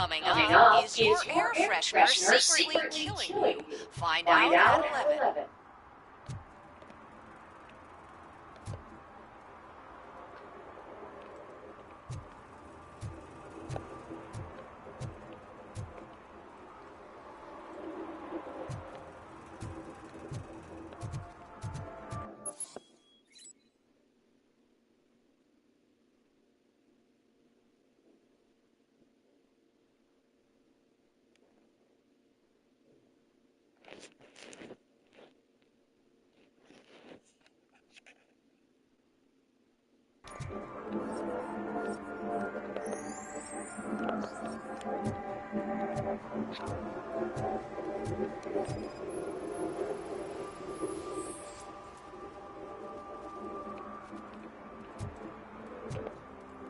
Coming up, is your air freshener secretly killing you? Find out at 11.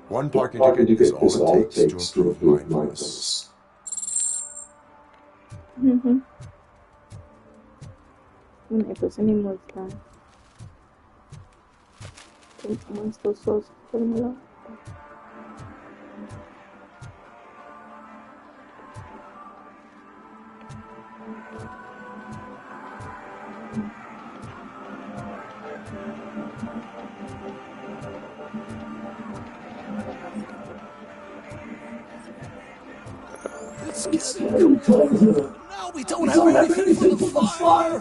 One parking ticket is all it takes to improve mindfulness. Ito sa ni Multa. Como estos sos, fórmula. No, we don't have anything for the fire!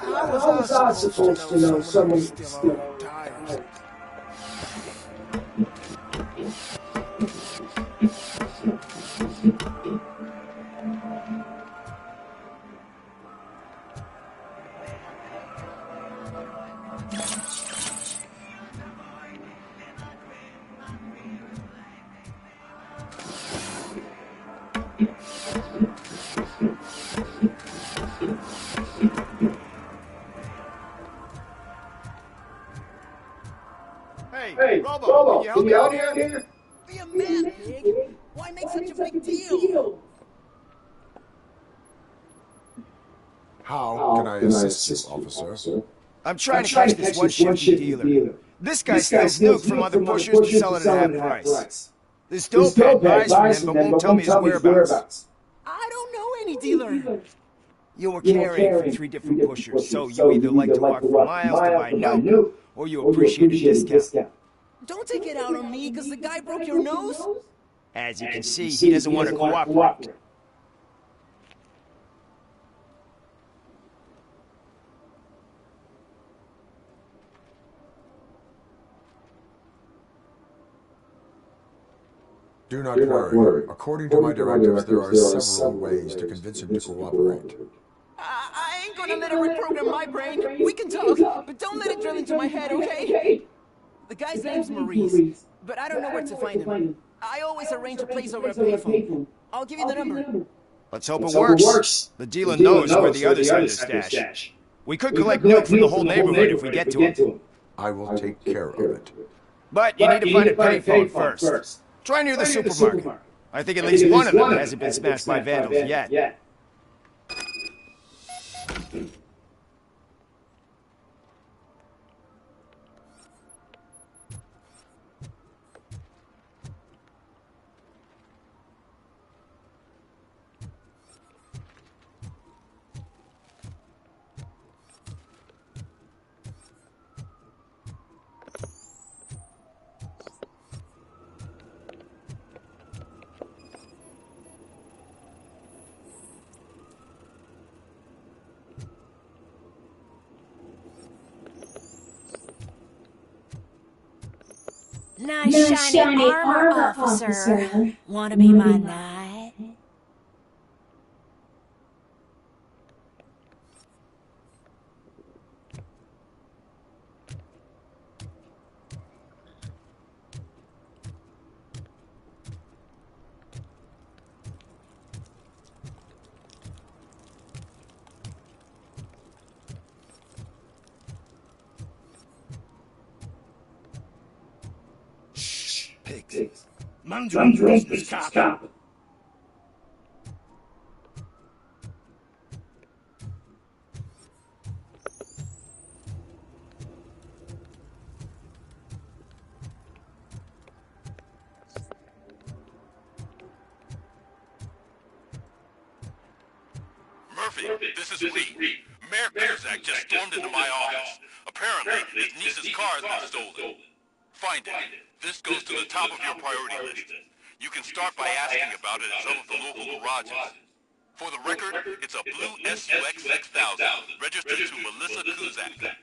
How was I supposed to know someone's still tired? Hey, Robo, can you help me out here? Be a man, pig! Why make such a big deal? How can I assist you, officer? I'm trying to catch this one shifty dealer. This guy steals milk from other pushers to sell it at half price. This dopehead buys from them but won't tell me his whereabouts. I don't know any dealer. You were carrying from 3 different pushers, so you either like to walk for miles to buy new, or you appreciate a discount. Don't take it out on me, because the guy broke your nose. As you can see, he doesn't want to cooperate. Do not worry. According to my directives, there are several ways to convince him to cooperate. I ain't gonna let it reprogram my brain. We can talk, but don't let it drill into my head, okay? The guy's name's Maurice, but I don't know where to find him. I always arrange a place over a payphone. I'll give you the number. Let's hope it works. The dealer knows where the others have their stash. We could collect milk from the whole neighborhood if we get to him. I will take care of it. But you need to find a payphone first. Try near the supermarket. I think at least one of them hasn't been smashed by vandals yet. Nice shiny armor, officer. Wanna be my knight? Pigs. Mind your own business, cop. Murphy, this is Lee. Mayor Cusack just stormed into my office. Apparently, his niece's car has been stolen. Find it. This goes to the top of your priority list. You can start by asking about it at some of the local garages. For the record, it's a blue SUX 6000, registered to Melissa Cusack.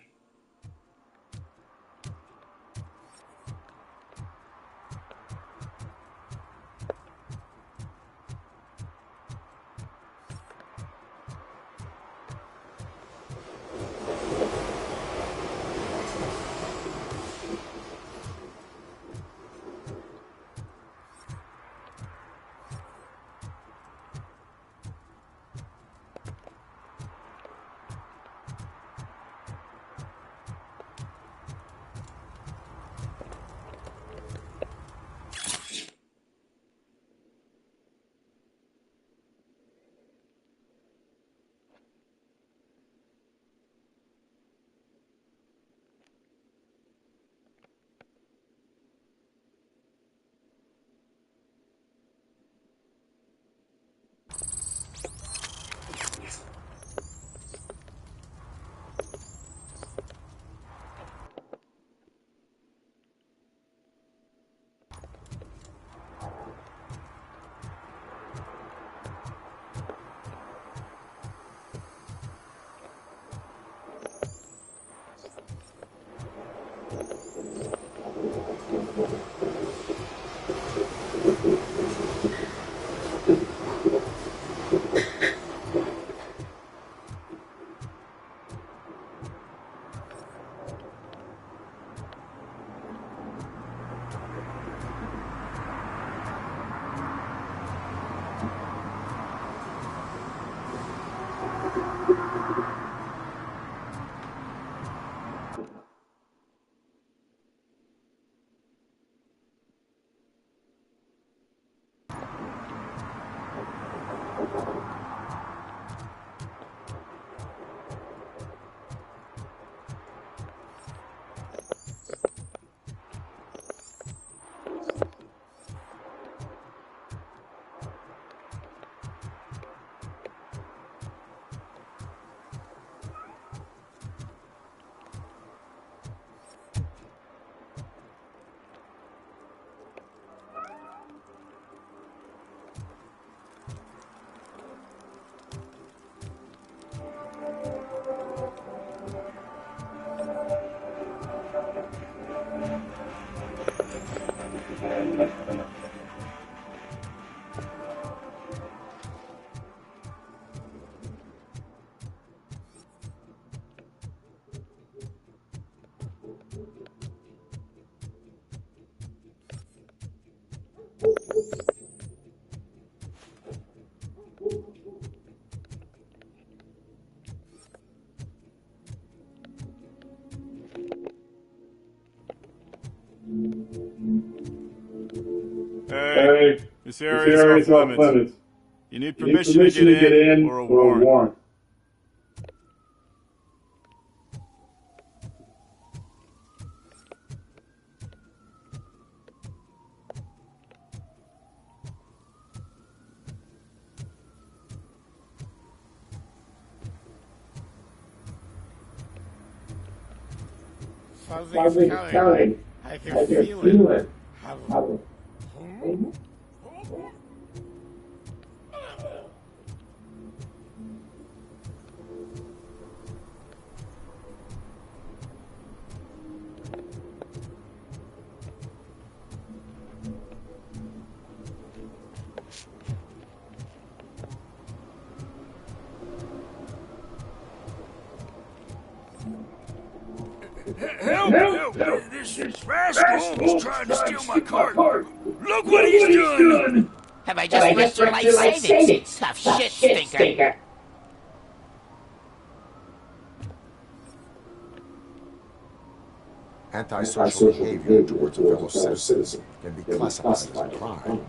Hey, this area is off limits. You need permission to get in or a warrant. Something's coming. I can feel it. Help! This rascal is trying to steal my cart. Look what he's done! Have I just risked your life savings? Tough shit, stinker. Antisocial behavior towards a fellow citizen can be classified as a crime.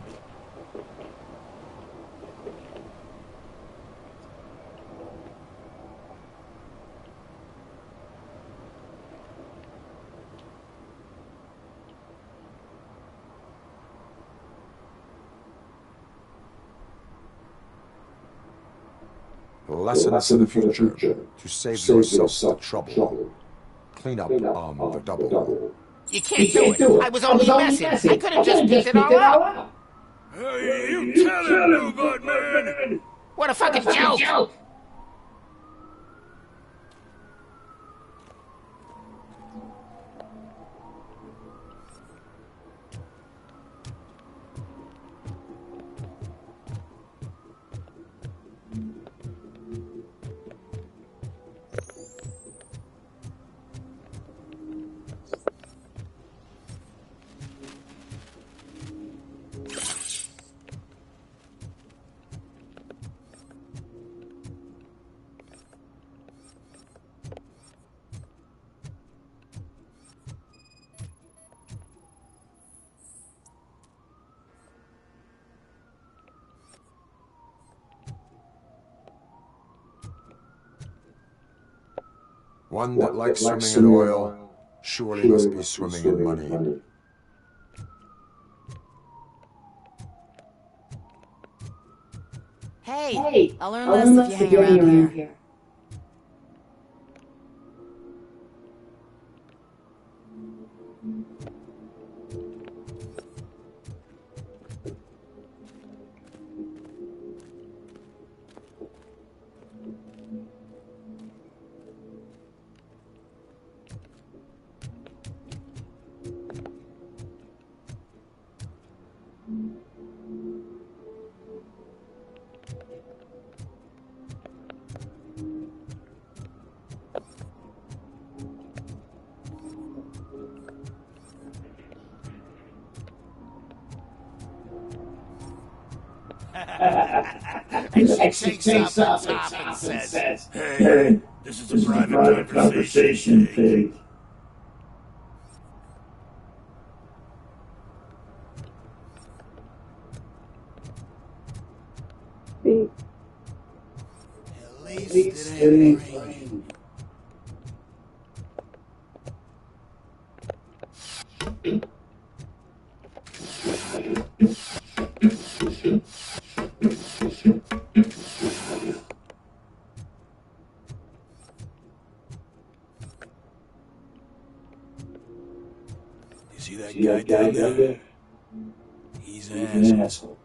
Lessons for the future. To save yourself the trouble. Clean up the double. You can't do it. I was only messing. I could have just picked it all up. Hey, you tell him, Robot Man. What a fucking joke. One that likes swimming in oil, surely must be swimming in money. Hey, I'll learn less if you hang around here. And she takes up the top and says, Hey, this is a private conversation, pig. Big. at least it ain't raining. You see that guy down there? He's an asshole.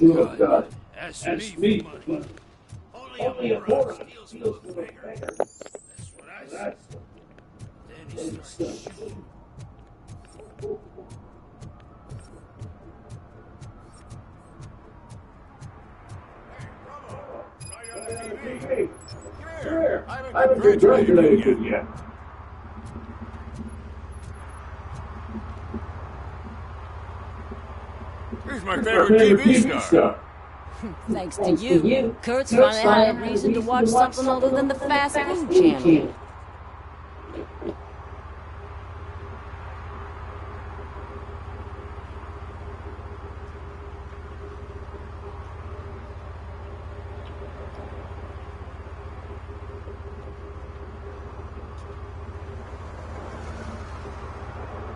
Oh, God. That's me. Only a horse steals from a beggar. That's what I said. Then he starts shooting. Hey, come here. I haven't congratulated you yet. He's my favorite TV star. Thanks to you, Kurt's finally had a reason to watch something other than the fast food channel.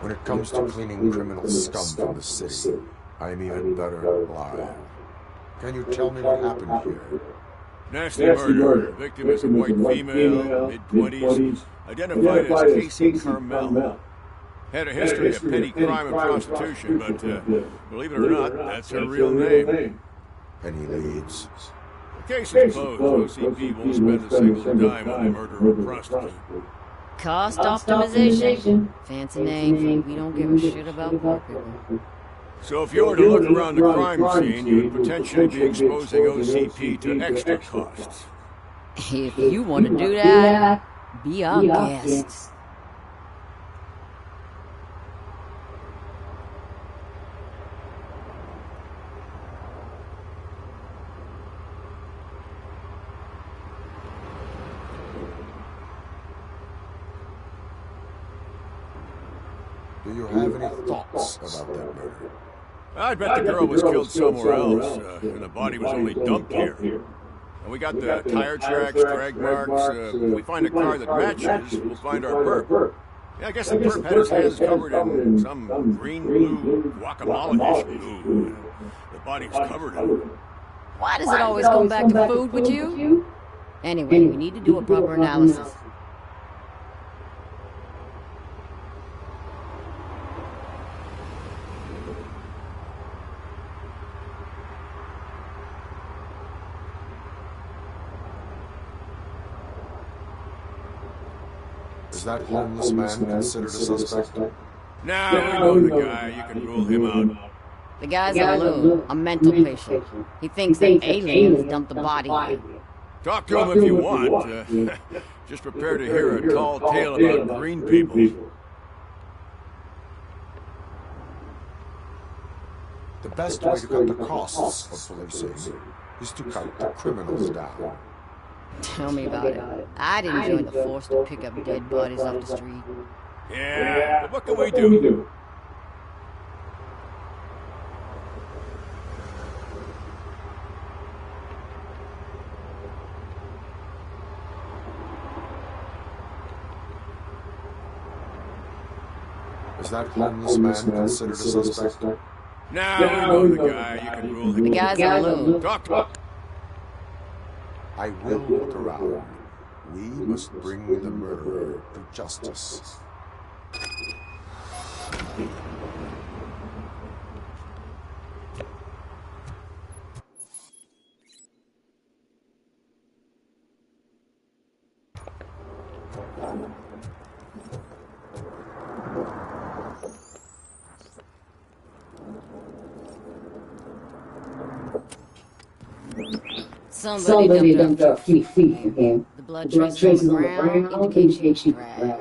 When it comes to cleaning criminal scum from the city, I am even better alive. Can you tell me what happened here? Nasty murder. Victim is a white female, mid-20s, identified as Casey Carmel. Had a history of petty crime and prostitution, but believe it or not, that's her real name. Any leads? The case is closed. OCP won't spend a single dime on the murder of a prostitute. Cost optimization. Fancy name. We don't give a shit about poor people. So if you were to look around the crime scene, you would potentially be exposing OCP to extra costs. If you want to do that, be our guest. Do you have any thoughts about that murder? I bet the girl was killed somewhere else, and the body was only dumped here. And we got the tire tracks, drag marks. If we find a car that matches, we'll find our perp. Yeah, I guess the perp had his hands covered in some green-blue guacamole-ish glue. The body's covered in. Why does it always come back to food with you? Anyway, we need to do a proper analysis. Is that homeless man considered a suspect? Nah, we know the guy. You can rule him out. The guy's a loon, a mental patient. He thinks that aliens dumped the body here. Talk to him if you want. Just prepare to hear a tall tale about green people. The best way to cut the costs of policing is to cut the criminals down. Tell me about it. I didn't join the force to pick up dead bodies off the street. Yeah, but what can we do? Is that homeless man considered a suspect? Nah, we know the guy. You can rule him out. The guy's a loon. Talk. I will look around. We must bring the murderer to justice. Somebody dumped a few feet in him. The blood traces on the ground indicate she was dragged.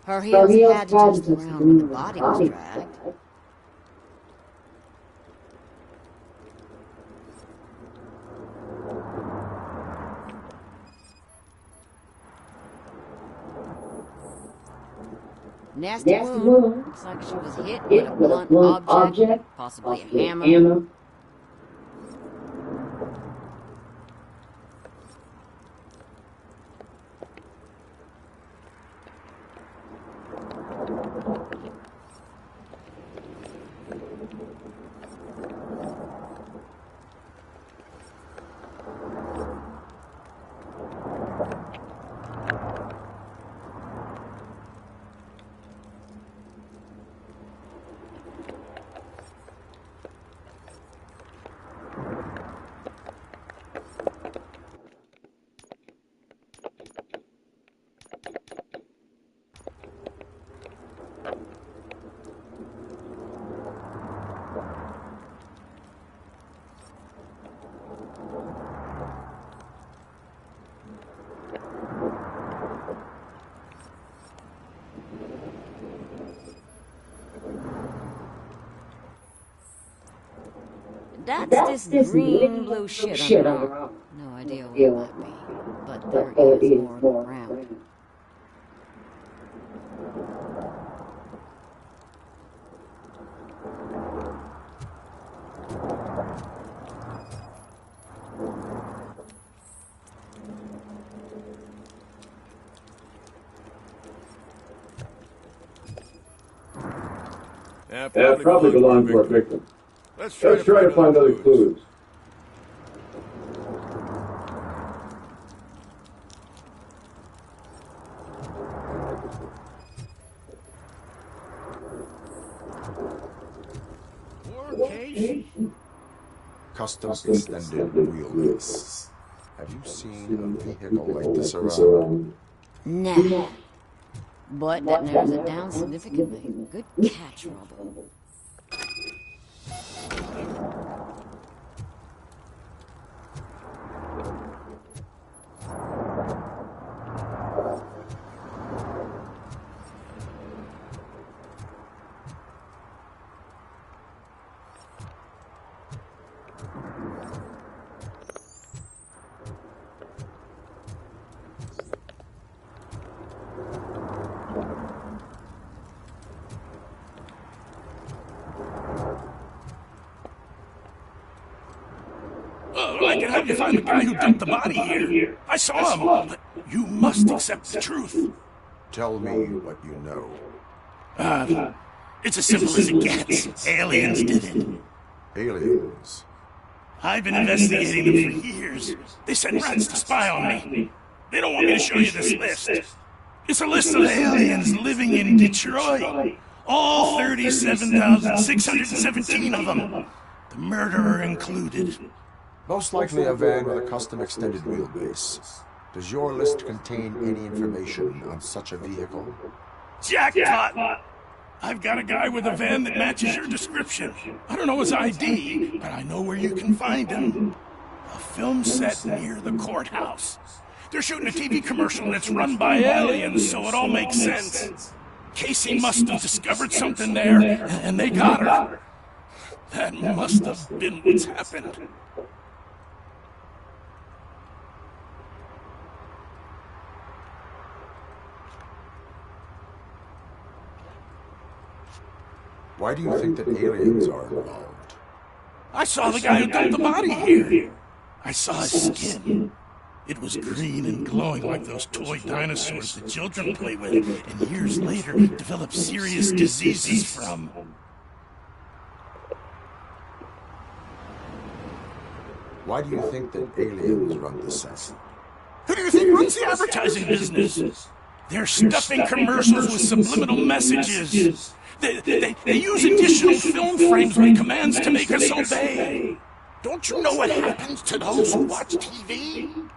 Her heels had to touch the ground when the body was dragged. Nasty wound. Looks like she was hit with a blunt object, possibly a hammer. That's this green-blue shit on her arm. No idea what it might be, but there is more around. Yeah, probably belonged to our victim. Let's try to find other clues. Custom extended wheelbase. Have you seen a vehicle like this around? Nah. But that narrows it down significantly. Good catch, Robo. I can help you find the guy who dumped the body here. I saw him, but you must accept the truth. Tell me what you know. It's as simple as it gets. Aliens did it. Aliens? I've been investigating them for years. They sent rats to spy on me. They don't want me to show you this list. It's a list of aliens living in Detroit. All 37,617 of them. The murderer included. Most likely a van with a custom extended wheelbase. Does your list contain any information on such a vehicle? Jackpot! I've got a guy with a van that matches your description. I don't know his ID, but I know where you can find him. A film set near the courthouse. They're shooting a TV commercial and it's run by aliens, so it all makes sense. Casey must have discovered something there, and they got her. That must have been what's happened. Why do you think that aliens are involved? I saw the guy who dumped the body here. I saw his skin. It was green and glowing like those toy dinosaurs that children play with, and years later develop serious diseases from. Why do you think that aliens run the set? Who do you think runs the advertising business? They're stuffing commercials with subliminal messages. They use additional film frames with commands to make us obey. Don't you know what happens to those who watch TV?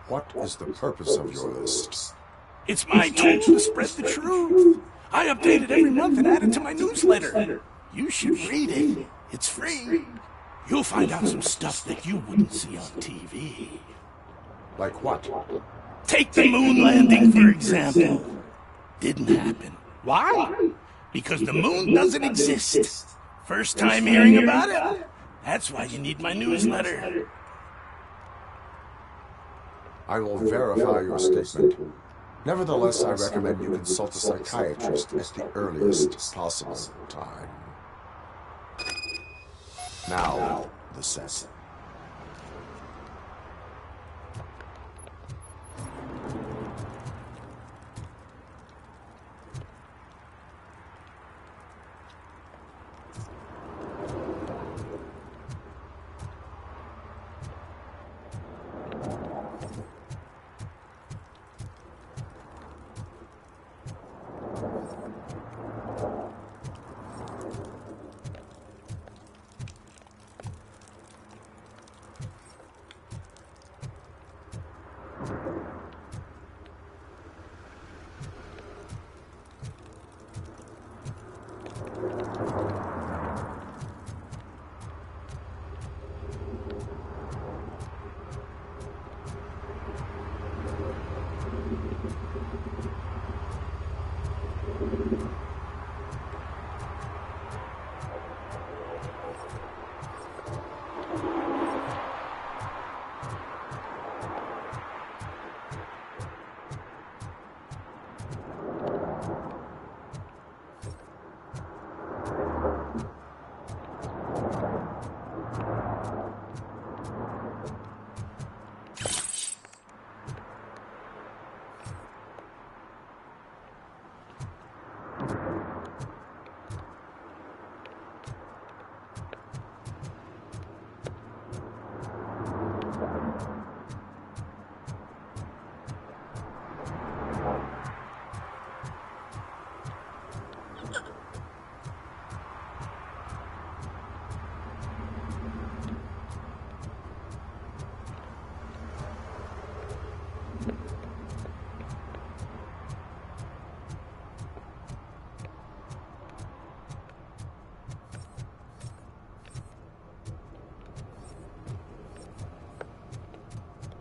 What is the purpose of your list? It's my tool to spread the truth. I update it every month and add it to my newsletter. You should read it. It's free. You'll find out some stuff that you wouldn't see on TV. Like what? Take the moon landing, for example. Didn't happen. Why? Because the moon doesn't exist. First time hearing about it? That's why you need my newsletter. I will verify your statement. Nevertheless, I recommend you consult a psychiatrist at the earliest possible time. Now, the set.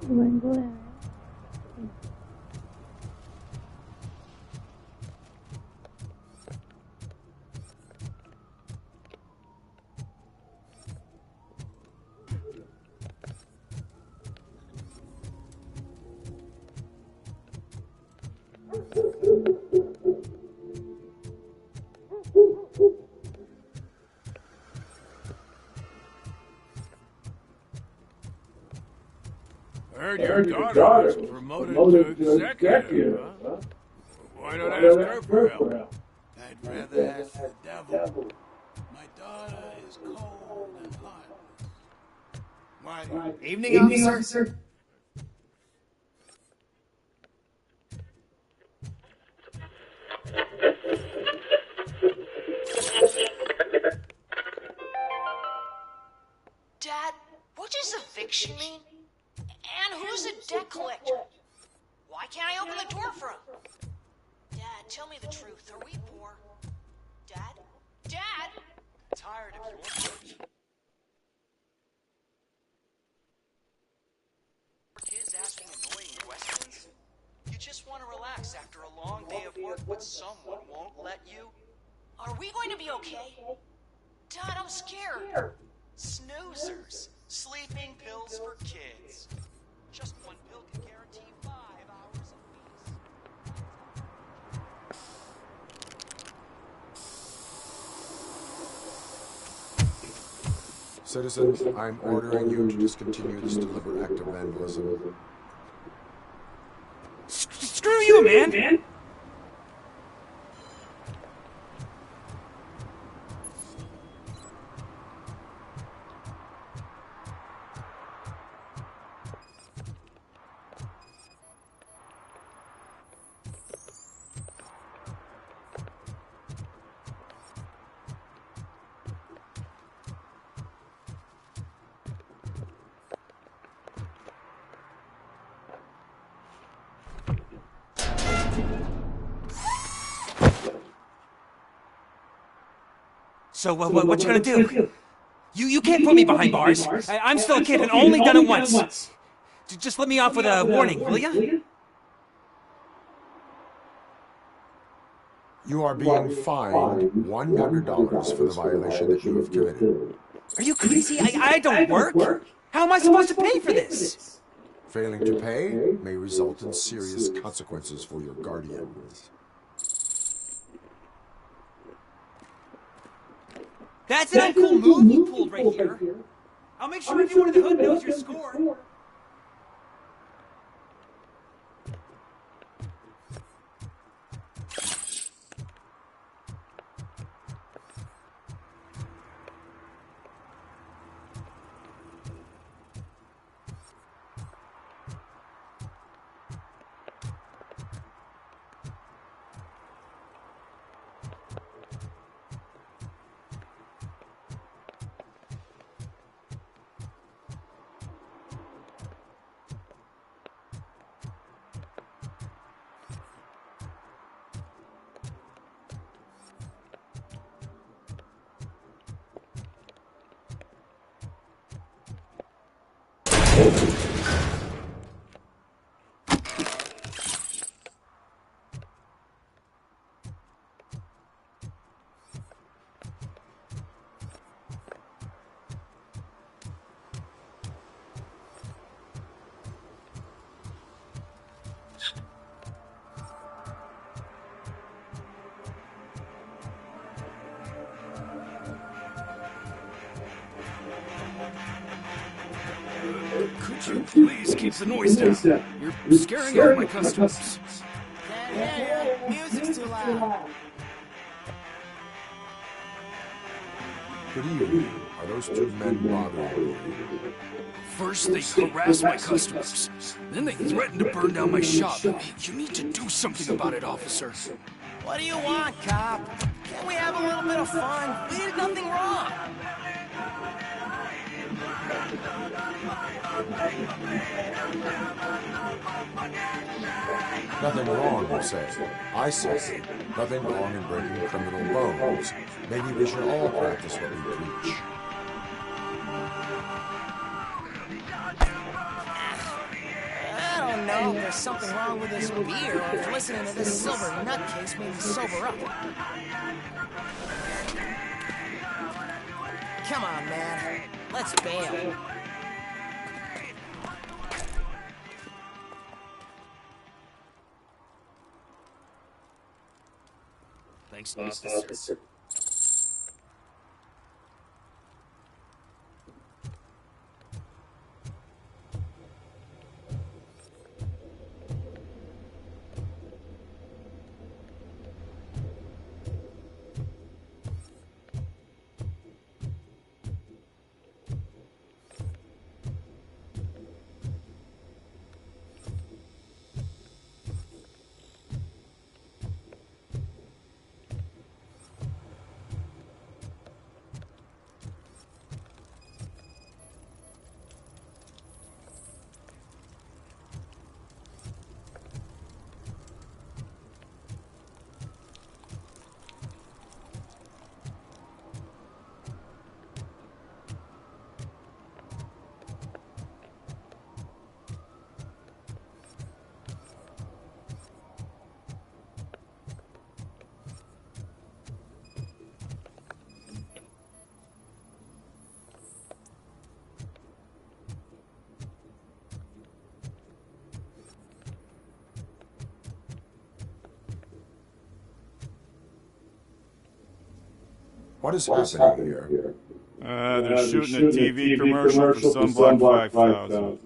Vengo de... I heard your daughter was promoted to executive, huh? Why not ask her for help? I'd rather ask the devil. My daughter is cold and heartless. Why, evening, officer? Dad, what does eviction mean? And who's a debt collector? Why can't I open the door for him? Dad, tell me the truth. Are we poor? Dad? Dad? Tired of your words. Kids asking annoying questions? You just want to relax after a long day of work, but someone won't let you? Are we going to be okay? Dad, I'm scared. Snoozers. Sleeping pills for kids. Just one pill can guarantee 5 hours of peace. Citizen, I'm ordering you to discontinue this deliberate act of vandalism. Screw you, man! So, what you gonna do? You can't put me behind bars. I'm still a kid and only done it once. Just let me off with a warning, will ya? You are being fined $100 for the violation that you have committed. Are you crazy? I don't work. How am I supposed to pay for this? Failing to pay may result in serious consequences for your guardians. That's an uncool move you pulled right here. I'll make sure everyone in the hood knows your score. Could you please keep the noise down? You're scaring off my customers. Music's too loud. Good evening. Are those two men bothering you? First, they harass my customers. Then they threaten to burn down my shop. You need to do something about it, officer. What do you want, cop? Can't we have a little bit of fun? We did nothing wrong. Nothing wrong, you say. I say, nothing wrong in breaking criminal bones. Maybe we should all practice what we preach. know if there's something wrong with this beer or if listening to this silver nutcase made me sober up. Come on, man. Let's bail. Thanks, officer. What is happening here? They're shooting a TV commercial for Sunblock 5000.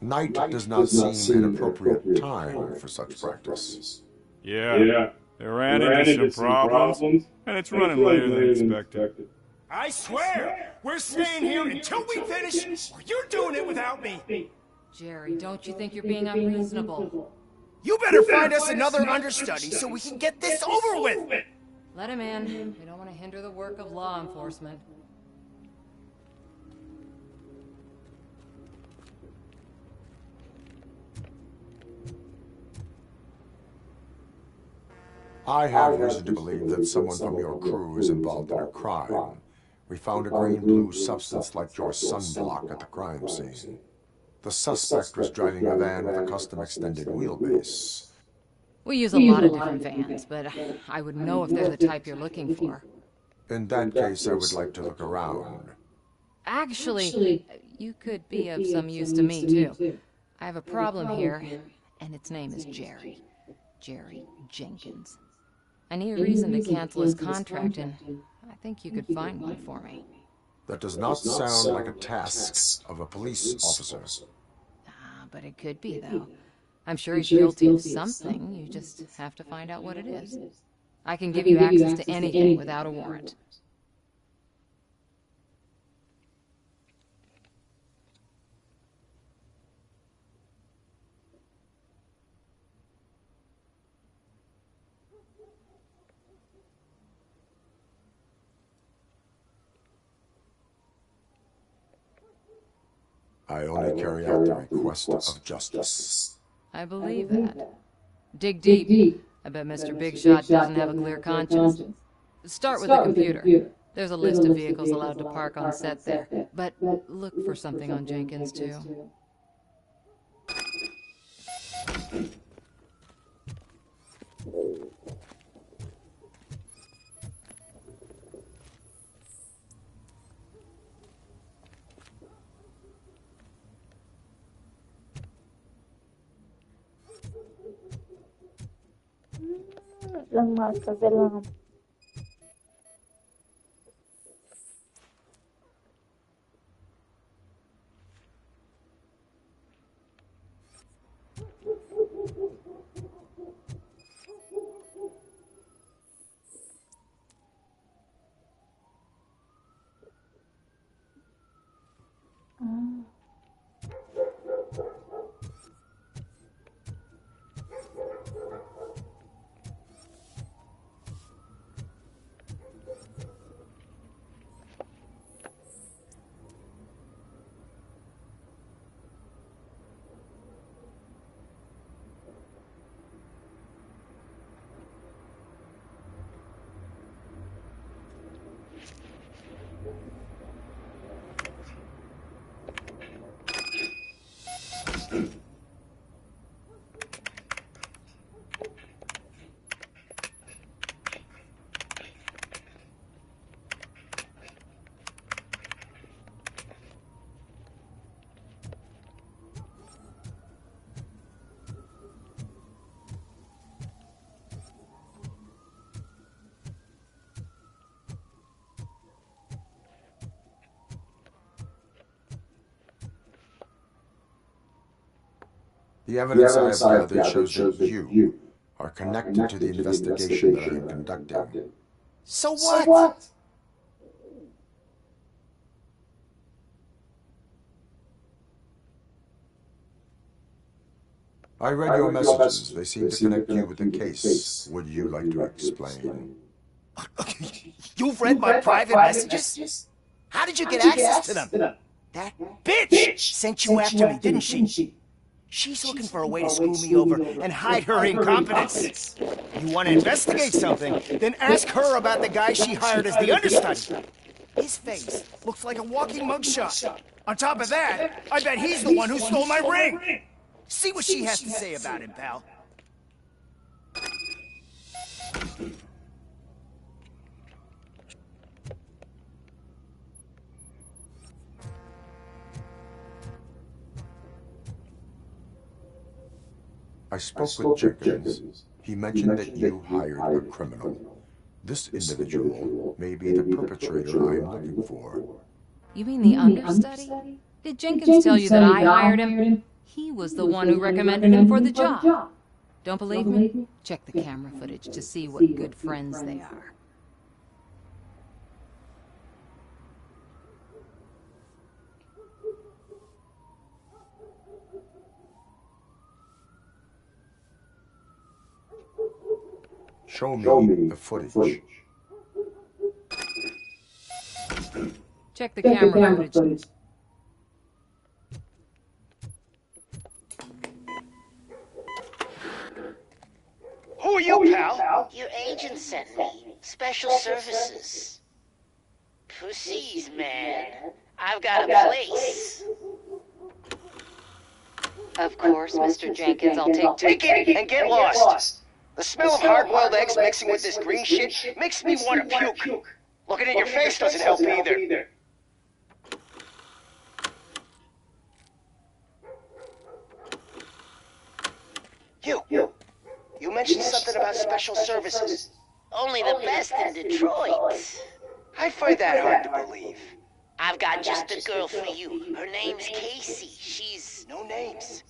Night does not seem an appropriate time for such practice. Yeah, they ran into some problems, and it's running later than expected. I swear, we're staying here until we finish, or you're doing it without me. Jerry, don't you think you're being unreasonable? You better find us another understudy so we can get this over with. Let him in. We don't want to hinder the work of law enforcement. I have reason to believe that someone from your crew is involved in a crime. We found a green-blue substance like your sunblock at the crime scene. The suspect was driving a van with a custom extended wheelbase. We use a lot of different vans, but I would know if they're the type you're looking for. In that case, I would like to look around. Actually, you could be of some use to me, too. I have a problem here, and its name is Jerry. Jerry Jenkins. I need a reason to cancel his contract, and I think you could find one for me. That does not sound like a task of a police officer. But it could be, though. I'm sure he's guilty of something. You just have to find out what it is. I can give you access to anything without a warrant. I only carry out the request of justice. I believe that. Dig deep. I bet Mr. Big Shot doesn't have a clear conscience. Start with the computer. There's a list of vehicles allowed to park on set there. But look for something on Jenkins, too. Las marcas de la... The evidence I have gathered shows that you are connected to the investigation that I am conducting. So what? I read your messages. They seem to connect you with the case. Would you like to explain? You've read my private messages? How did you get access to them? That bitch sent you after me, didn't she? She's looking for a way to screw me over and hide her incompetence. You want to investigate something, then ask her about the guy she hired as the understudy. His face looks like a walking mugshot. On top of that, I bet he's the one who stole my ring. See what she has to say about him, pal. I spoke with Jenkins. He mentioned that you hired a criminal. This individual may be the perpetrator I am looking for. You mean the understudy? Did Jenkins tell you that I hired him? He was the one who recommended him for the job. Don't believe me? Check the camera footage to see what good friends they are. Show me the footage. Check the camera footage. Who are you, pal? Your agent sent me. Special services. Pussies, man. I've got a place. Of course, Mr. Jenkins, I'll Take it and get lost. The smell of hard-boiled eggs mixing with this green shit makes me want to puke. Looking at your face doesn't help either. You mentioned something about special services. Only the best in Detroit. I find that hard to believe. I've got just the girl for you. Her name's Casey. She's... No names.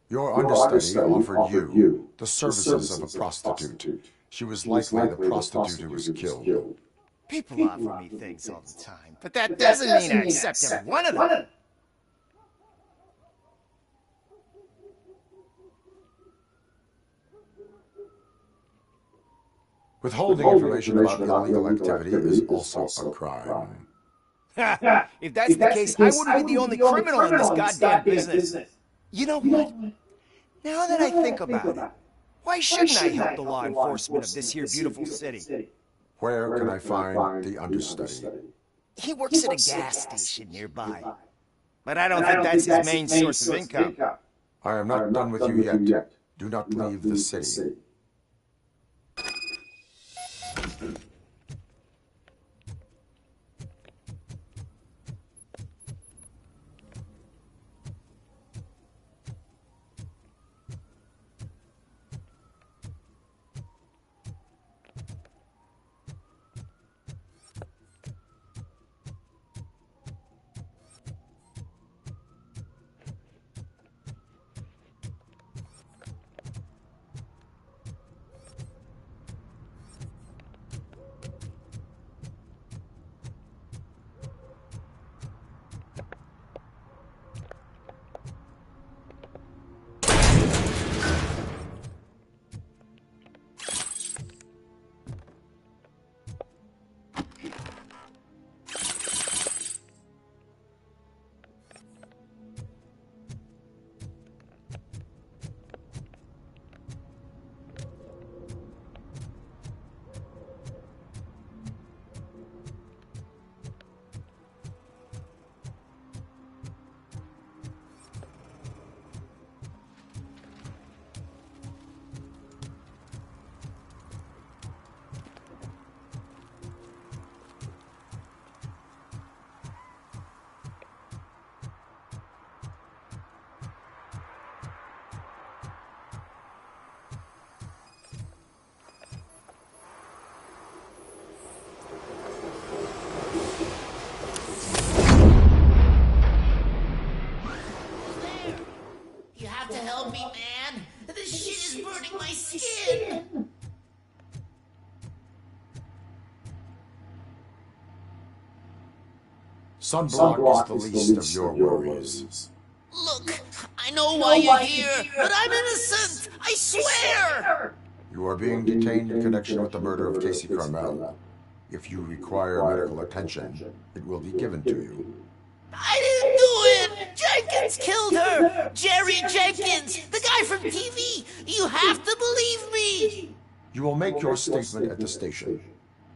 Your understudy offered you the services of a prostitute. She was likely the prostitute who was killed. People offer me things all the time, but that doesn't mean I accept every one of them. Withholding information about illegal activity is also a crime. If that's the case, I wouldn't be the only criminal in this goddamn business. You know what? Now that I think about it, why shouldn't I help the law enforcement of this here beautiful city? Where can I find the understudy? He works at a gas station nearby. But I don't think that's his main source of income. I am not done with you yet. Do not leave the city. skin. Sunblock is the least of your worries. Look, I know why you're here, but I'm innocent! I swear! You are being detained in connection with the murder of Casey Carmel. If you require medical attention, it will be given to you. I didn't do it! Jenkins killed her! Jerry Jenkins! The guy from TV! You have to believe me! You will make your statement at the station.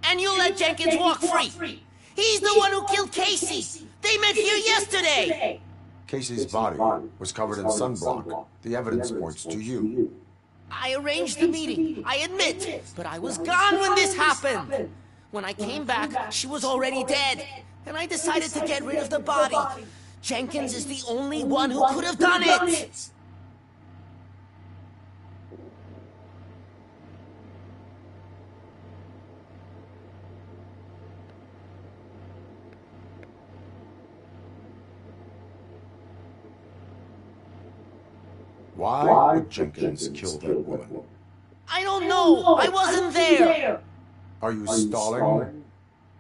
And you'll let Jenkins walk free! He's the one who killed Casey! They met here yesterday! Casey's body was covered in sunblock. The evidence points to you. I arranged the meeting, I admit, but I was gone when this happened. When I came back, she was already dead, and I decided to get rid of the body. Jenkins is the only one who could have done it! Why would Jenkins kill that woman? I don't know! I wasn't there! Are you stalling?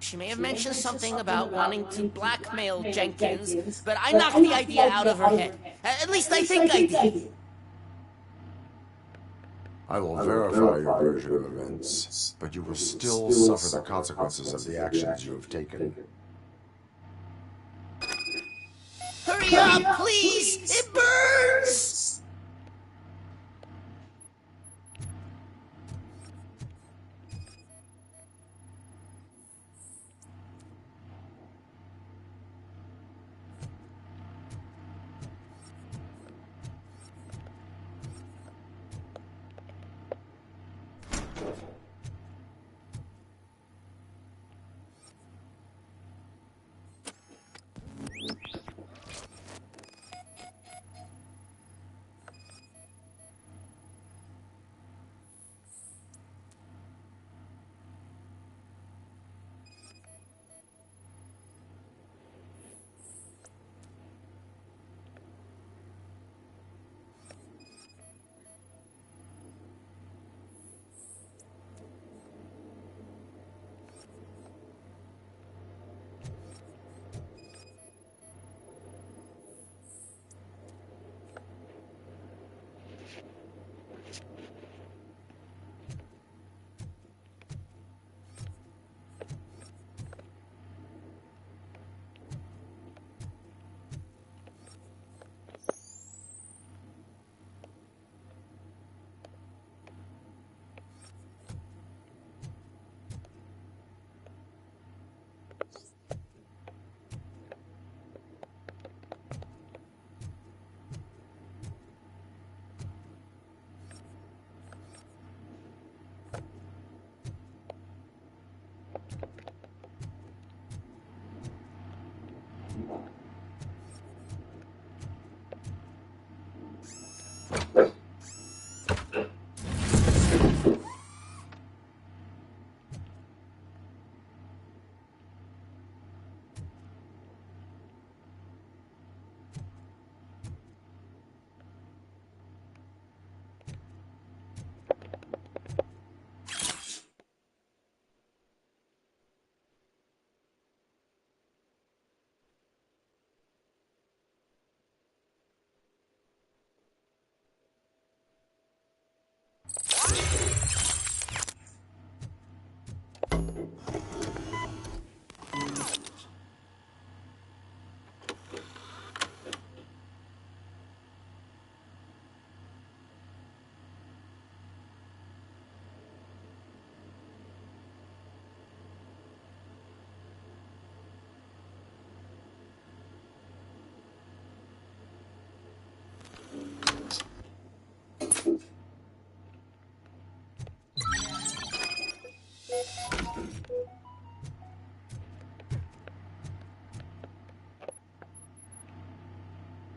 She may have mentioned something about wanting to blackmail Jenkins, but I knocked the idea out of her head. At least I think I did. I will verify your version of events, but you will still suffer the consequences of the actions you have taken. Hurry up, please! It burns!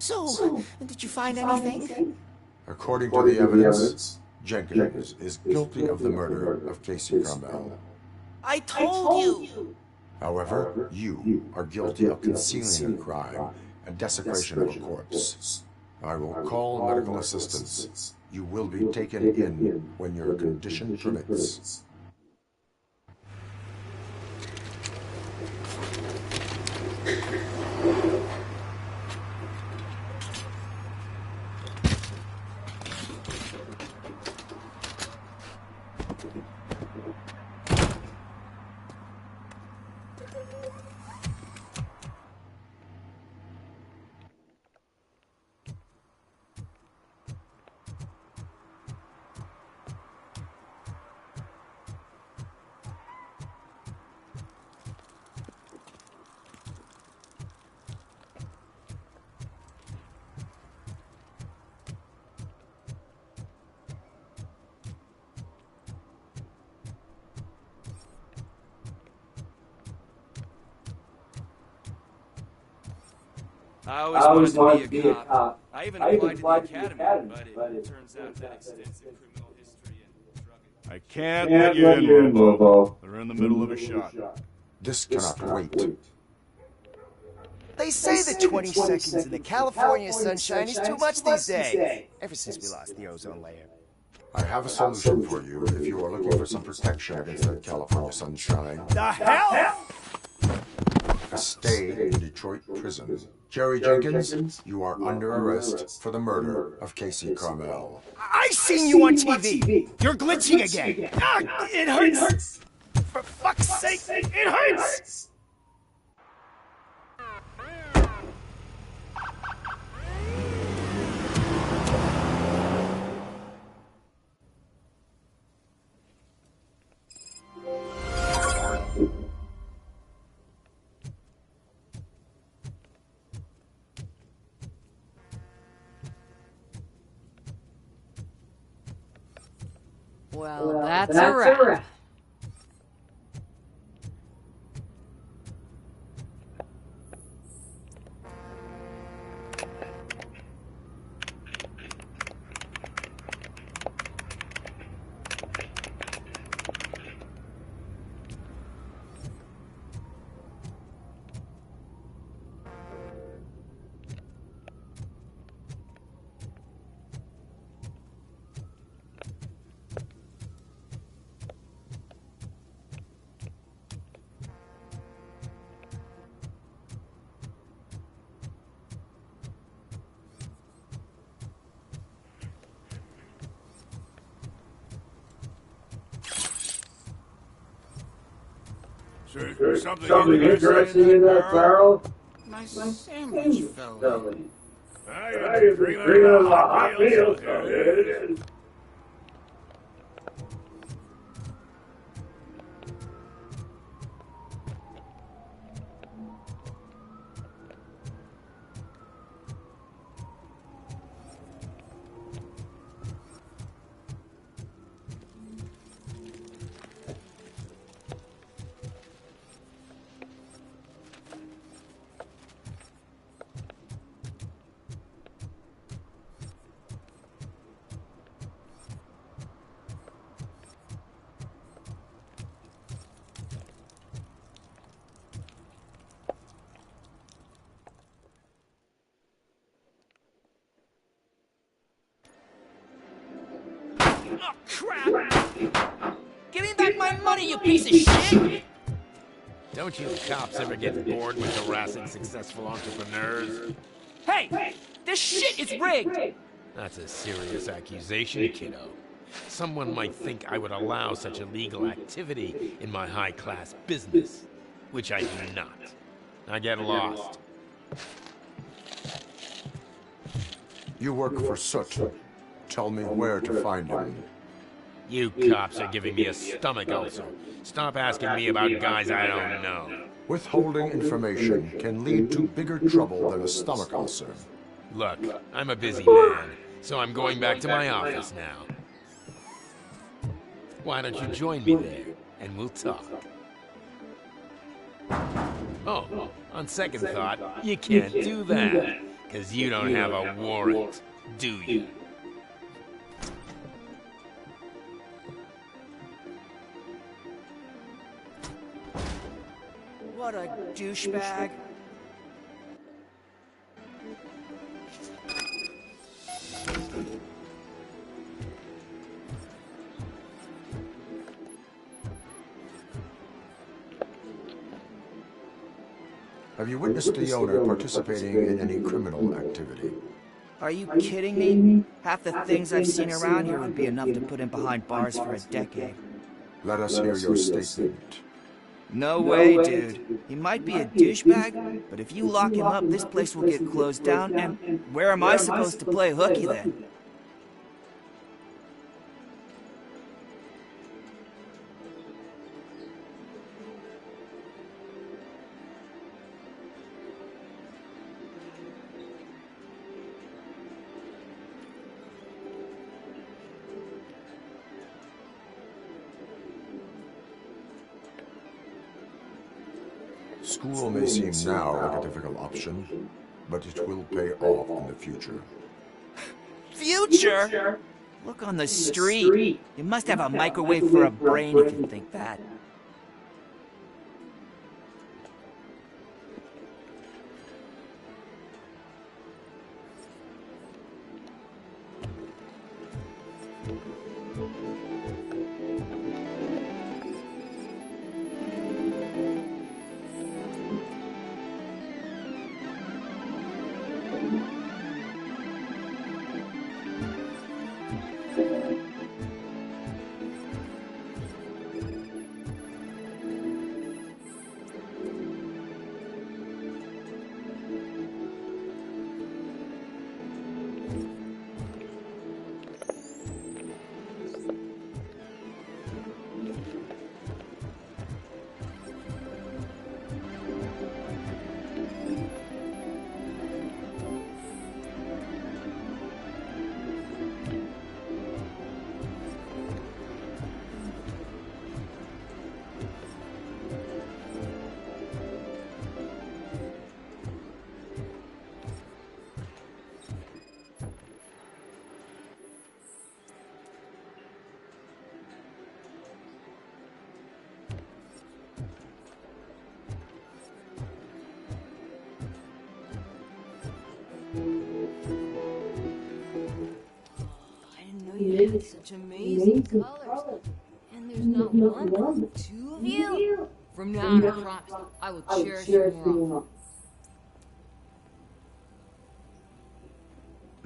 So, did you find anything? According to the evidence, Jenkins is guilty of the murder of Casey Carmel. I told you! However, you are guilty of concealing a crime and desecration of a corpse. I will call medical assistance. You will be taken in when your condition permits. I always wanted to be a cop. I even applied to the academy, but it turns out that extensive criminal history and drug... I can't let you in, Bobo. They're in the middle of a shot. This cannot wait. They say that 20 seconds in the California sunshine is too much these days. Ever since we lost the ozone layer. I have a solution for you if you are looking for some protection against the California sunshine. The hell? A stay in Detroit prison. Jerry Jenkins, you are under arrest for the murder of Casey Carmel. I seen you on TV. You're glitching again. Ah, it hurts. For fuck's sake, it hurts. Well, that's a wrap. Something interesting in that barrel? My sandwich fell in. I have been drinking a hot meal, so there it is. Oh, crap! Give me back my money, you piece of shit! Don't you cops ever get bored with harassing successful entrepreneurs? Hey! This shit is rigged! That's a serious accusation, kiddo. Someone might think I would allow such illegal activity in my high-class business, which I do not. Now get lost. You work for Soot. Tell me where to find him. You cops are giving me a stomach ulcer. Stop asking me about guys I don't know. Withholding information can lead to bigger trouble than a stomach ulcer. Look, I'm a busy man, so I'm going back to my office now. Why don't you join me there, and we'll talk. Oh, on second thought, you can't do that, because you don't have a warrant, do you? What a douchebag. Have you witnessed the owner participating in any criminal activity? Are you kidding me? Half the things I've seen around here would be enough to put him behind bars for a decade. Let us hear your statement. No way, dude. He might be a douchebag, but if you lock him up, this place will get closed down, and where am I supposed to play hooky then? School may seem now like a difficult option, but it will pay off in the future. Future? Look on the street. You must have a microwave for a brain if you think that. You have such amazing colors. And there's not one, but two of you. From now on, I promise, I will cherish you more.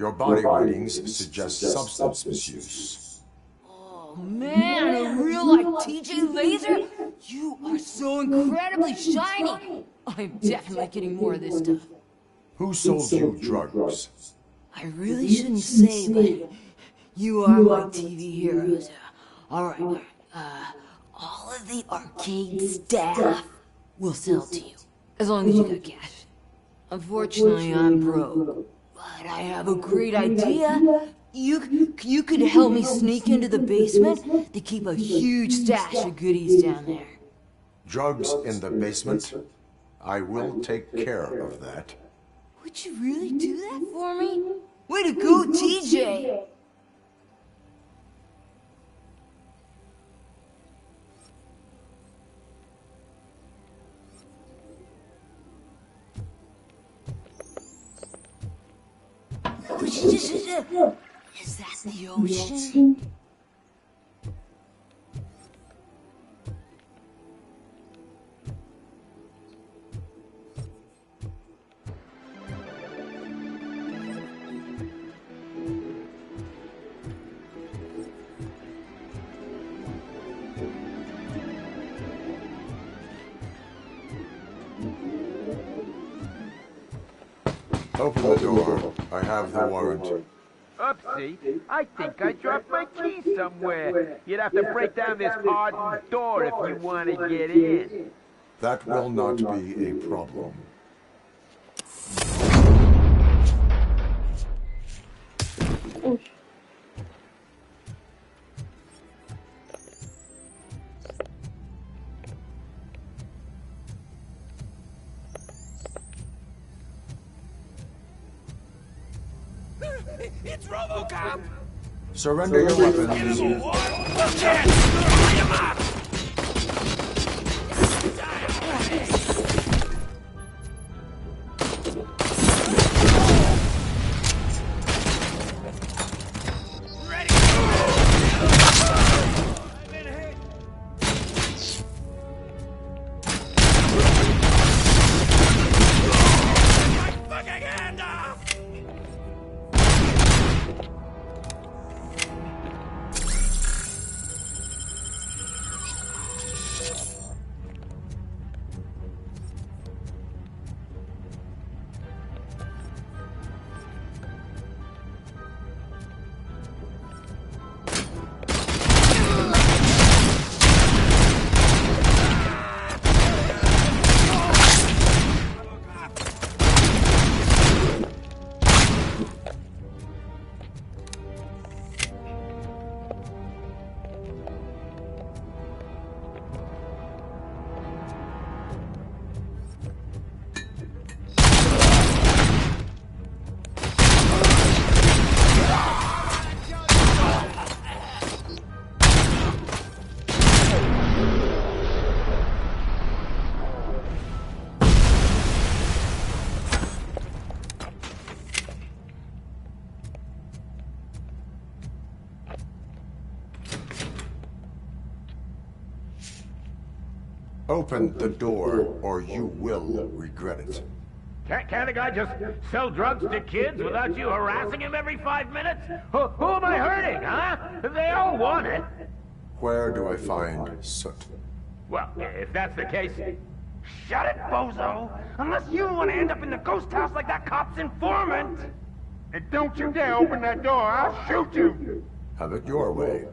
Your body readings suggest substance misuse. Oh man, a real like TJ Laser? You are so incredibly shiny. I'm definitely getting more of this stuff. Who sold you drugs? I really shouldn't say, but you are my TV heroes. Alright, all of the arcade staff will sell to you, as long as you got cash. Unfortunately, I'm broke, but I have a great idea. You could help me sneak into the basement. They keep a huge stash of goodies down there. Drugs in the basement? I will take care of that. Would you really do that for me? Way to go, TJ! Is that the ocean? Open the door. I have the warrant. Oopsie, I think I dropped my key somewhere. You'd have to break down this hardened door if you want to get in. That will not be a problem. It's Robocop! Surrender your weapons. Open the door, or you will regret it. Can't a guy just sell drugs to kids without you harassing him every 5 minutes? Who am I hurting, huh? They all want it. Where do I find Soot? Well, if that's the case, shut it, bozo! Unless you want to end up in the ghost house like that cop's informant! And don't you dare open that door, I'll shoot you! Have it your way.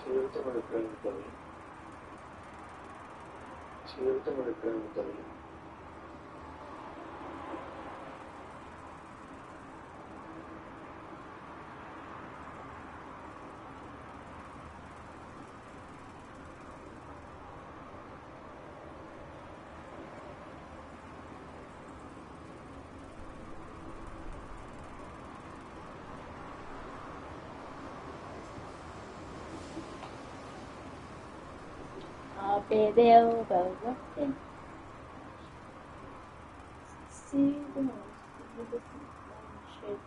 Siguiente me preguntaría. Siguiente me preguntaría. Video vào góc trên see the most shape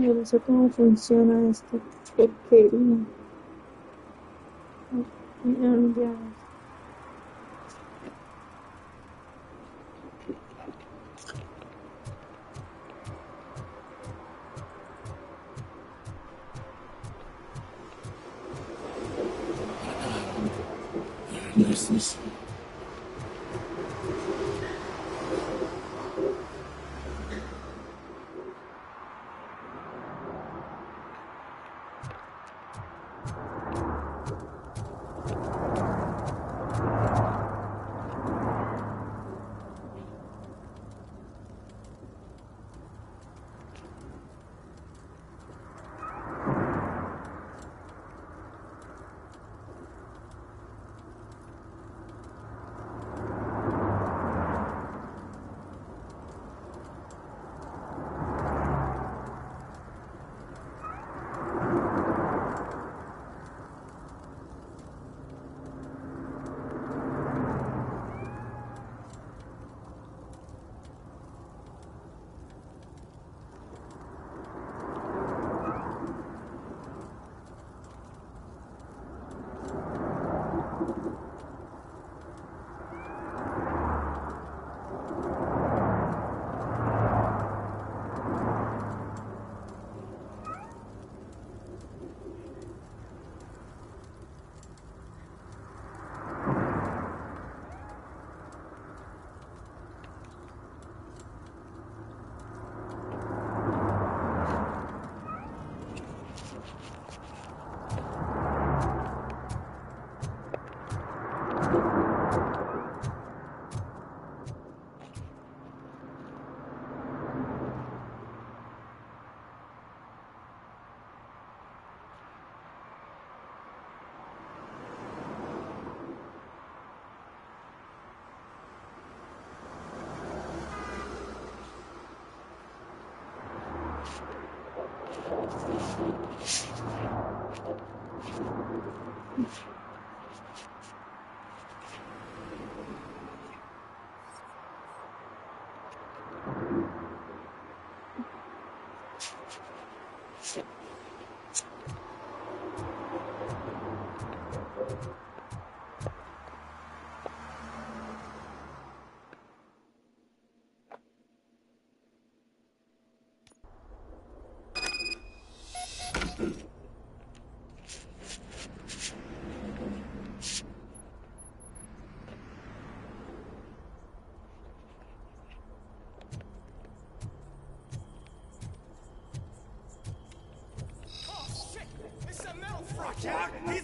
yo no sé cómo funciona esta porquería. Ya. Goodness.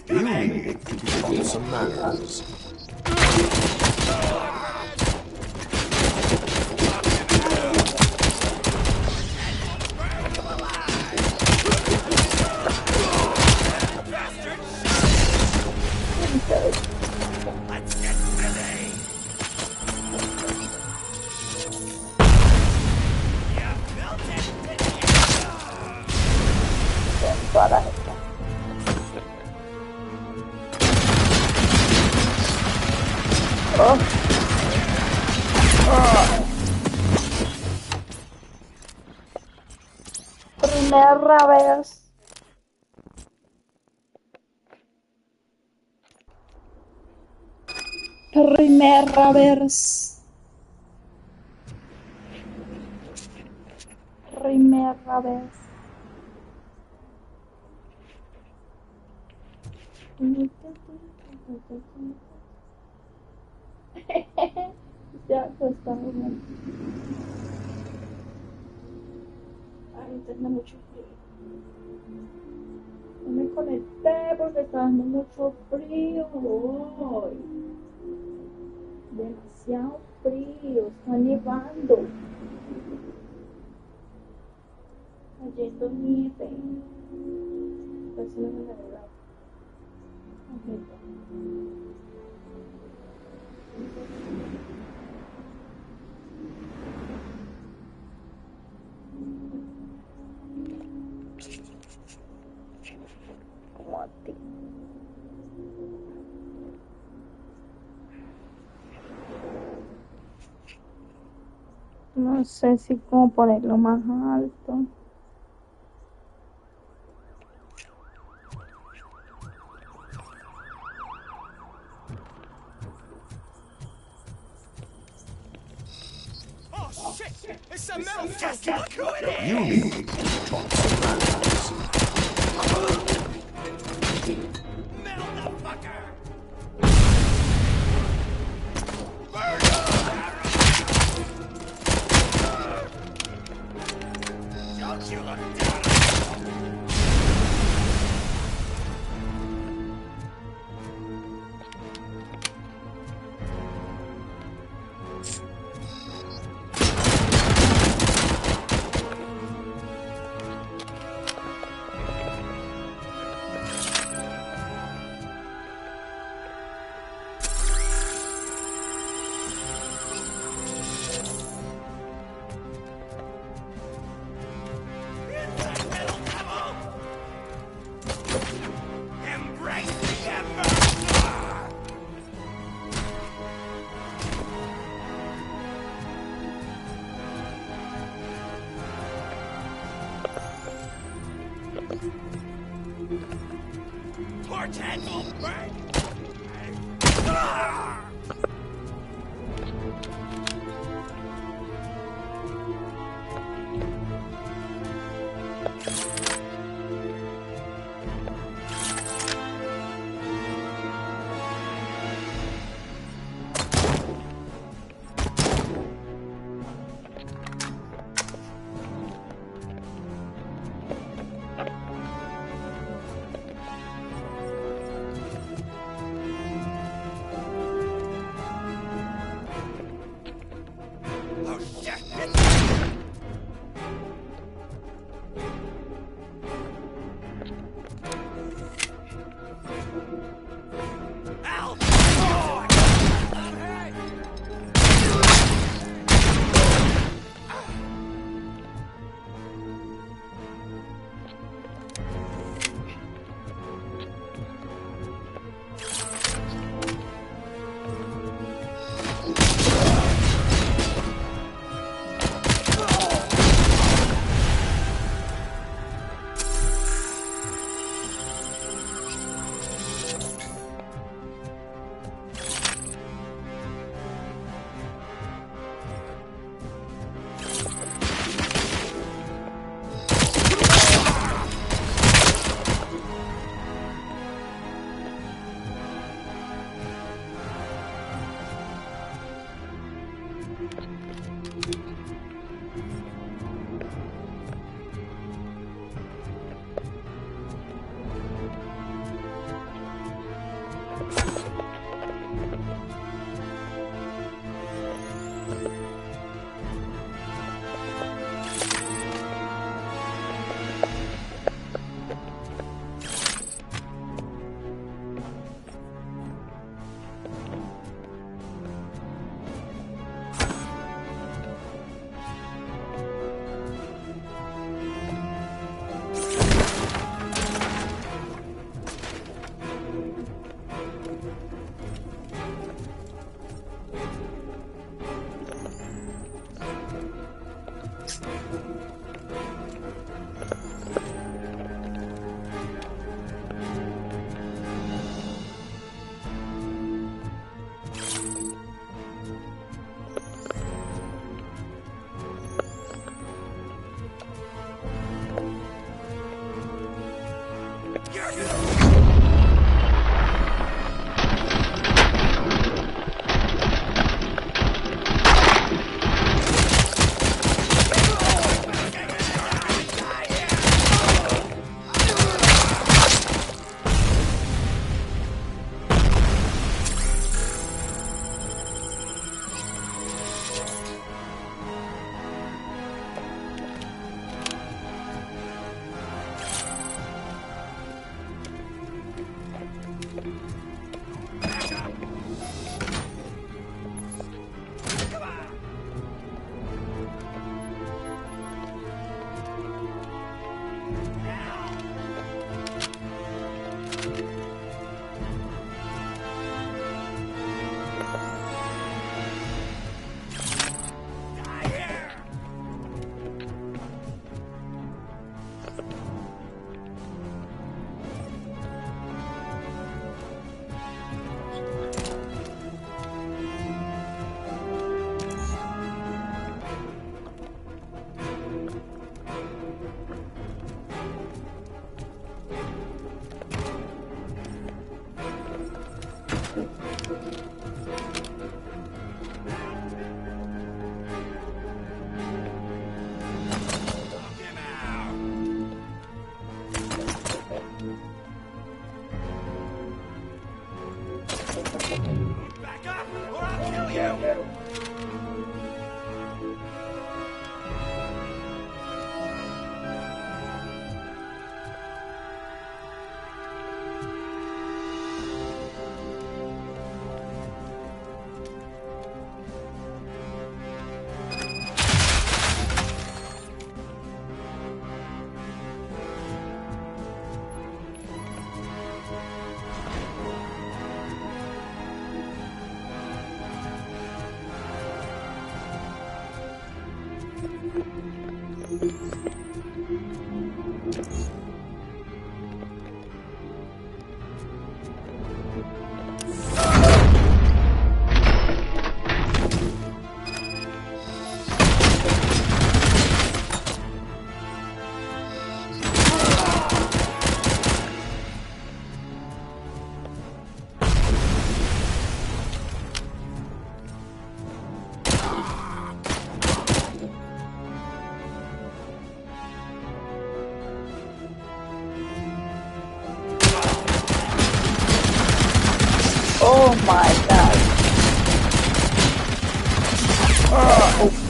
You need to be taught some manners. Primera vez. Primera vez. Primera vez. Ya acostamos. Ay, tengo mucho frío. No me conecté porque está dando mucho frío hoy. Demasiado frío, está nevando. Cayendo nieve. Casi no me la verdad. No sé si cómo ponerlo más alto. Oh shit! It's a metal just look who it is! You need to be taught some manners. Metal the fucker! Oh my god. Oh.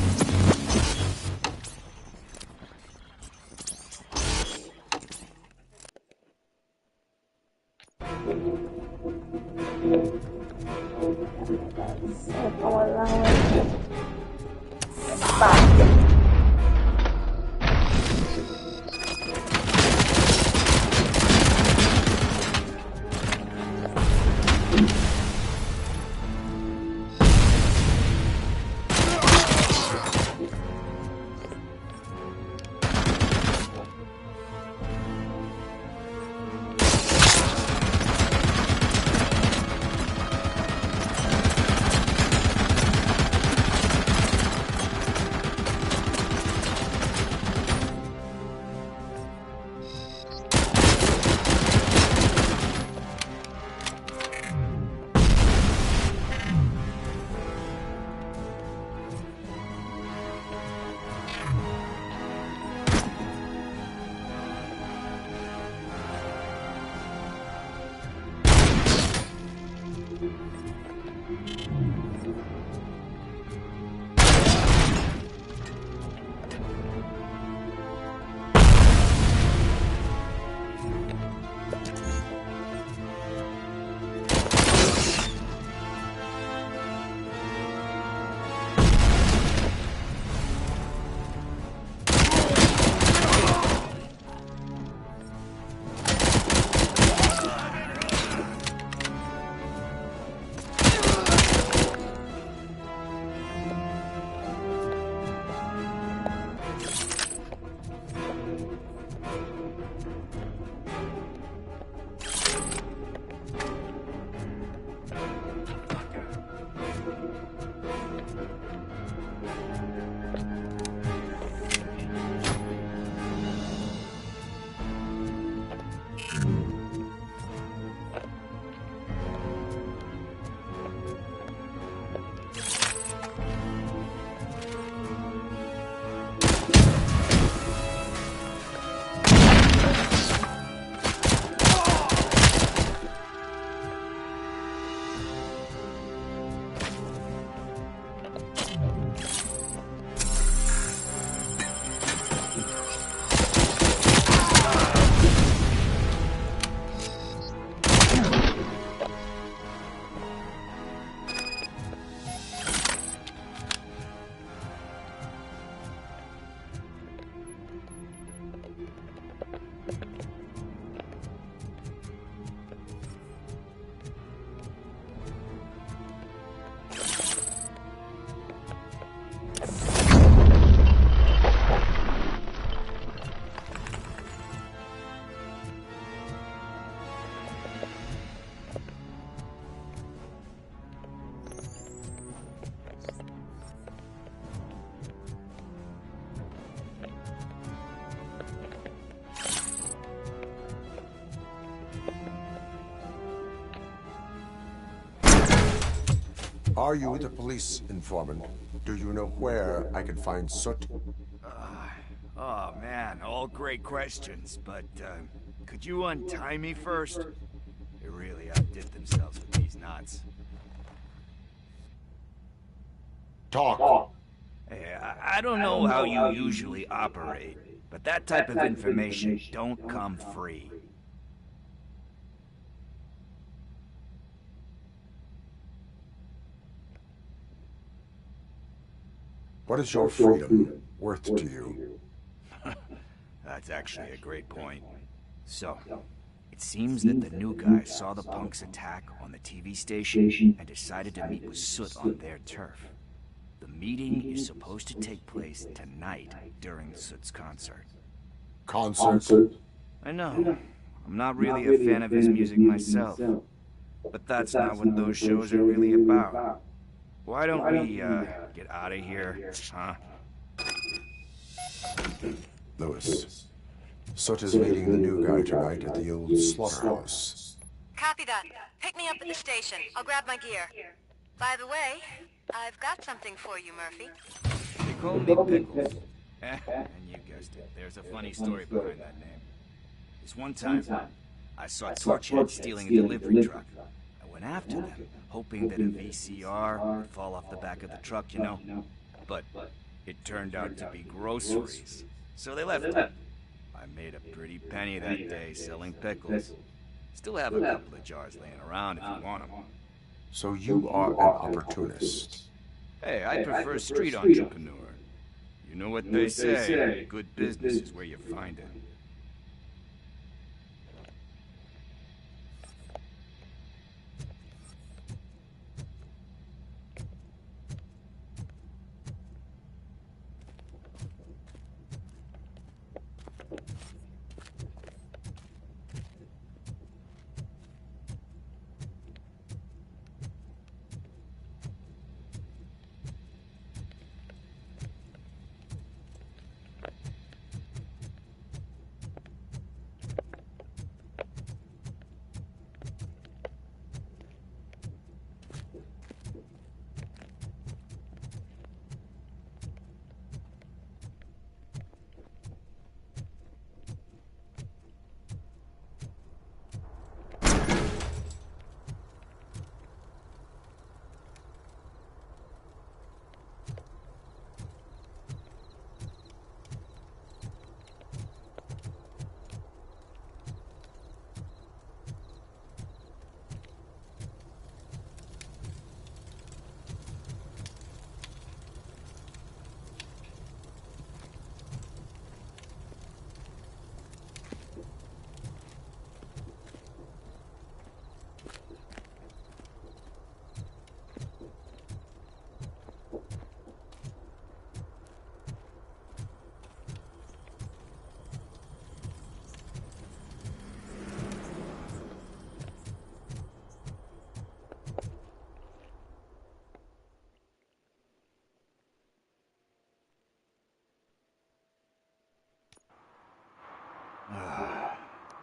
Are you the police informant? Do you know where I can find Soot? Oh man, all great questions, but could you untie me first? They really outdid themselves with these knots. Talk. Hey, I don't know how you usually operate, but that type of information don't come free. What is your freedom worth to you? That's actually a great point. So, it seems that the new guy saw the punks attack on the TV station and decided to meet with Soot on their turf. The meeting is supposed to take place tonight during Soot's concert. Concert? I know. I'm not really a fan of his music myself. But that's not what those shows are really about. Why don't we, get out of here, huh? Lewis, Soot is meeting the new guy tonight at the old slaughterhouse. Copy that. Pick me up at the station. I'll grab my gear. By the way, I've got something for you, Murphy. They call me Pickles. And you guessed it. There's a funny story behind that name. This one time, I saw Torchhead stealing a delivery truck. I went after them, hoping that a VCR would fall off the back of the truck, you know. But it turned out to be groceries, so they left it. I made a pretty penny that day selling pickles. Still have a couple of jars laying around if you want them. So you are an opportunist. Hey, I prefer street entrepreneur. You know what they say, good business is where you find it.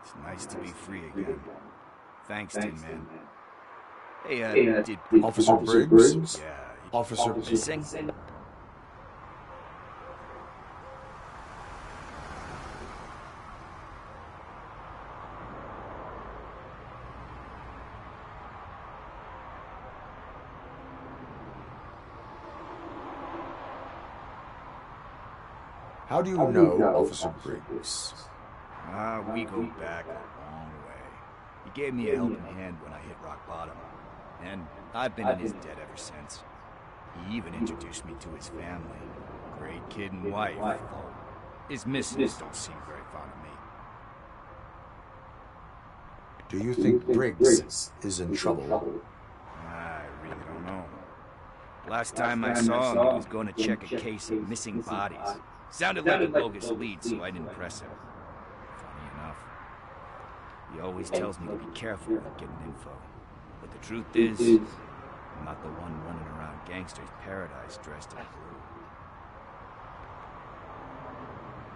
It's nice to be free again. Thanks, Tin Man. Hey, did Officer Briggs? Yeah. Officer missing? How do you know Officer Briggs? We go back a long way. He gave me a helping hand when I hit rock bottom. And I've been in his debt ever since. He even introduced me to his family. Great kid and wife, though his missus don't seem very fond of me. Do you think Briggs is in trouble? I really don't know. Last time I saw him, he was going to check a case of missing bodies. Sounded like a bogus lead, so I didn't press him. Funny enough. He always tells me to be careful with getting info. But the truth is, I'm not the one running around gangster's paradise dressed in blue.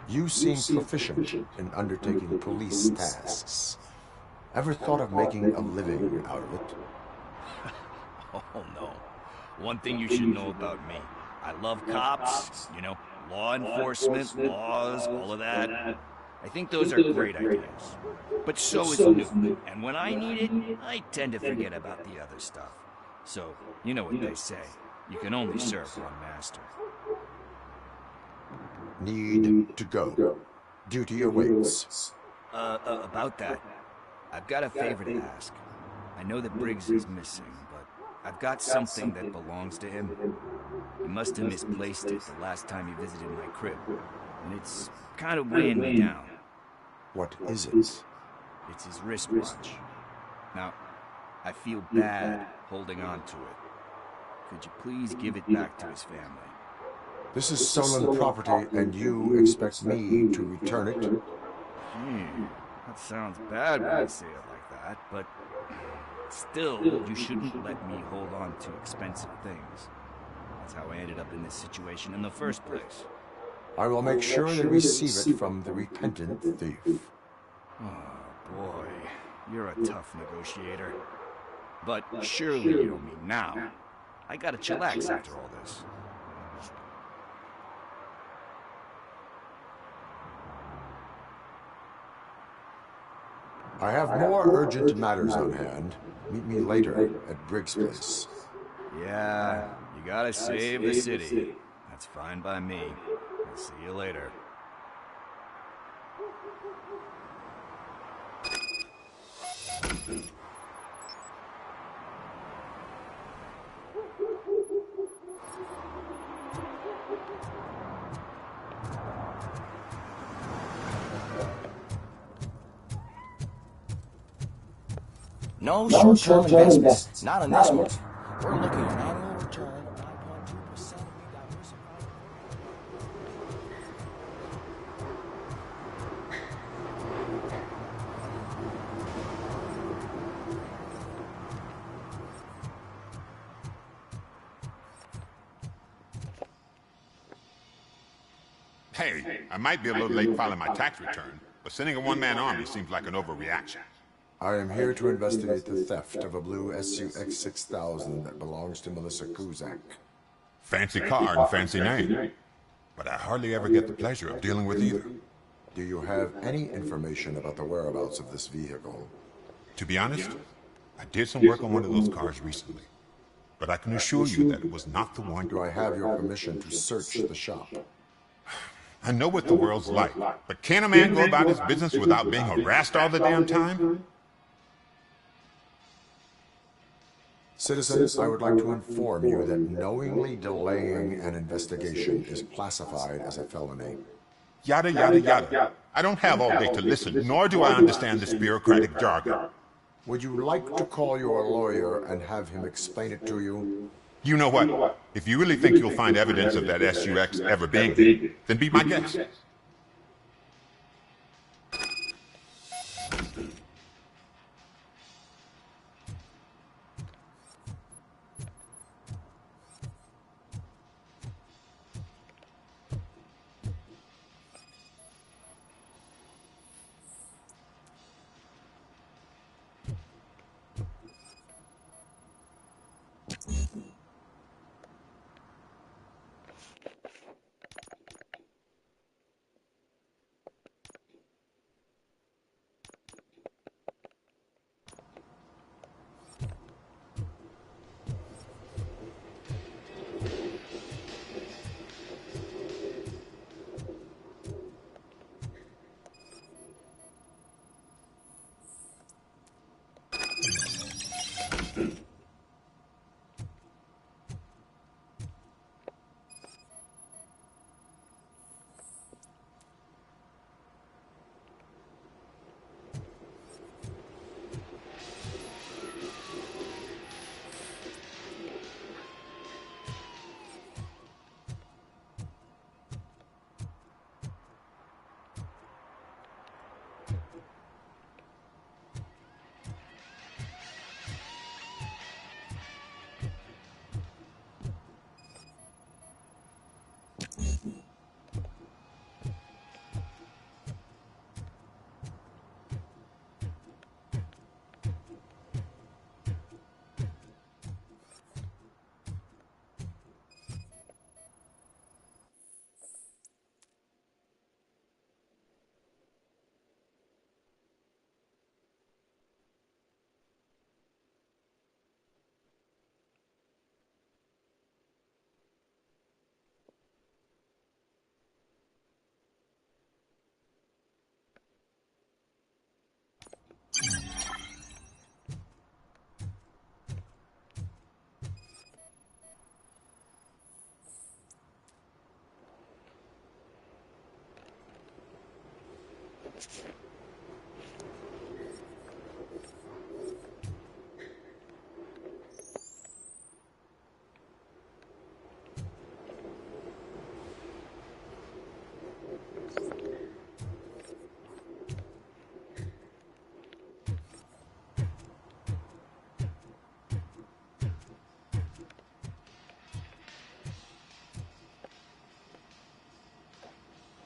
You seem proficient in undertaking police tasks. Ever thought of making a living out of it? Oh, no. One thing you should know about me. I love cops, you know, law enforcement, laws, all of that. I think those are great ideas. But so is Newt. And when I need it, I tend to forget about the other stuff. So, you know what they say. You can only serve one master. Need to go. Duty awaits. About that, I've got a favor to ask. I know that Briggs is missing, but I've got something that belongs to him. He must have misplaced it the last time he visited my crib, and it's kind of weighing me down. What is it? It's his wristwatch. Now, I feel bad holding on to it. Could you please give it back to his family? This is stolen property, and you expect me to return it? That sounds bad when you say it like that, but still, you shouldn't let me hold on to expensive things. That's how I ended up in this situation in the first place. I will make sure they receive it from the repentant thief. Oh, boy. You're a tough negotiator. But surely you don't mean now. I gotta chillax after all this. I have more urgent matters on hand. Meet me later at Briggs' place. Yeah, you gotta save the city. That's fine by me. I'll see you later. No short-term investments, not on this one. We're looking at an annual return of 9.2%. Hey, I might be a little late filing my tax return, but sending a one-man army seems like an overreaction. I am here to investigate the theft of a blue SUX 6000 that belongs to Melissa Kuzak. Fancy car and fancy name, but I hardly ever get the pleasure of dealing with either. Do you have any information about the whereabouts of this vehicle? To be honest, I did some work on one of those cars recently, but I can assure you that it was not the one. Do I have your permission to search the shop? I know what the world's like, but can a man go about his business without being harassed all the damn time? Citizens, I would like to inform you that knowingly delaying an investigation is classified as a felony. Yada, yada, yada. I don't have all day to listen, nor do I understand this bureaucratic jargon. Would you like to call your lawyer and have him explain it to you? You know what? If you really think you'll find evidence of that SUX ever being there, then be my guest.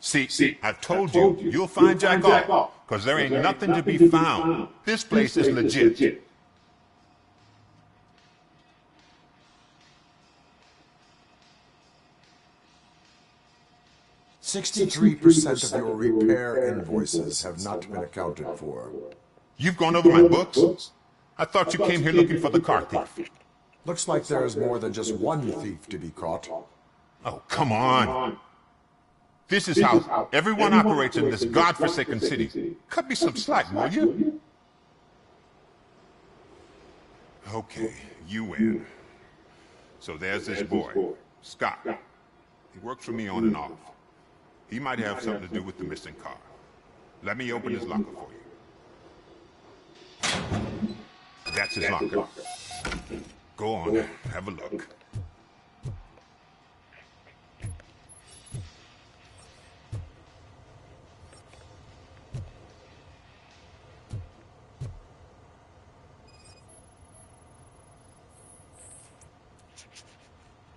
See, I've told you, you'll find Jack off, because there ain't nothing to be found. This place is legit. $63% of your repair invoices have not been accounted for. You've gone over my books? I thought you came here looking for the car thief. Looks like there's more than just one thief to be caught. Oh, come on. This is how everyone operates in this godforsaken city. Cut me some slack, will you? Okay, you win. So there's this boy, Scott. He works for me on and off. He might have something to do with the missing car. Let me open his locker for you. That's his locker. Go on, have a look.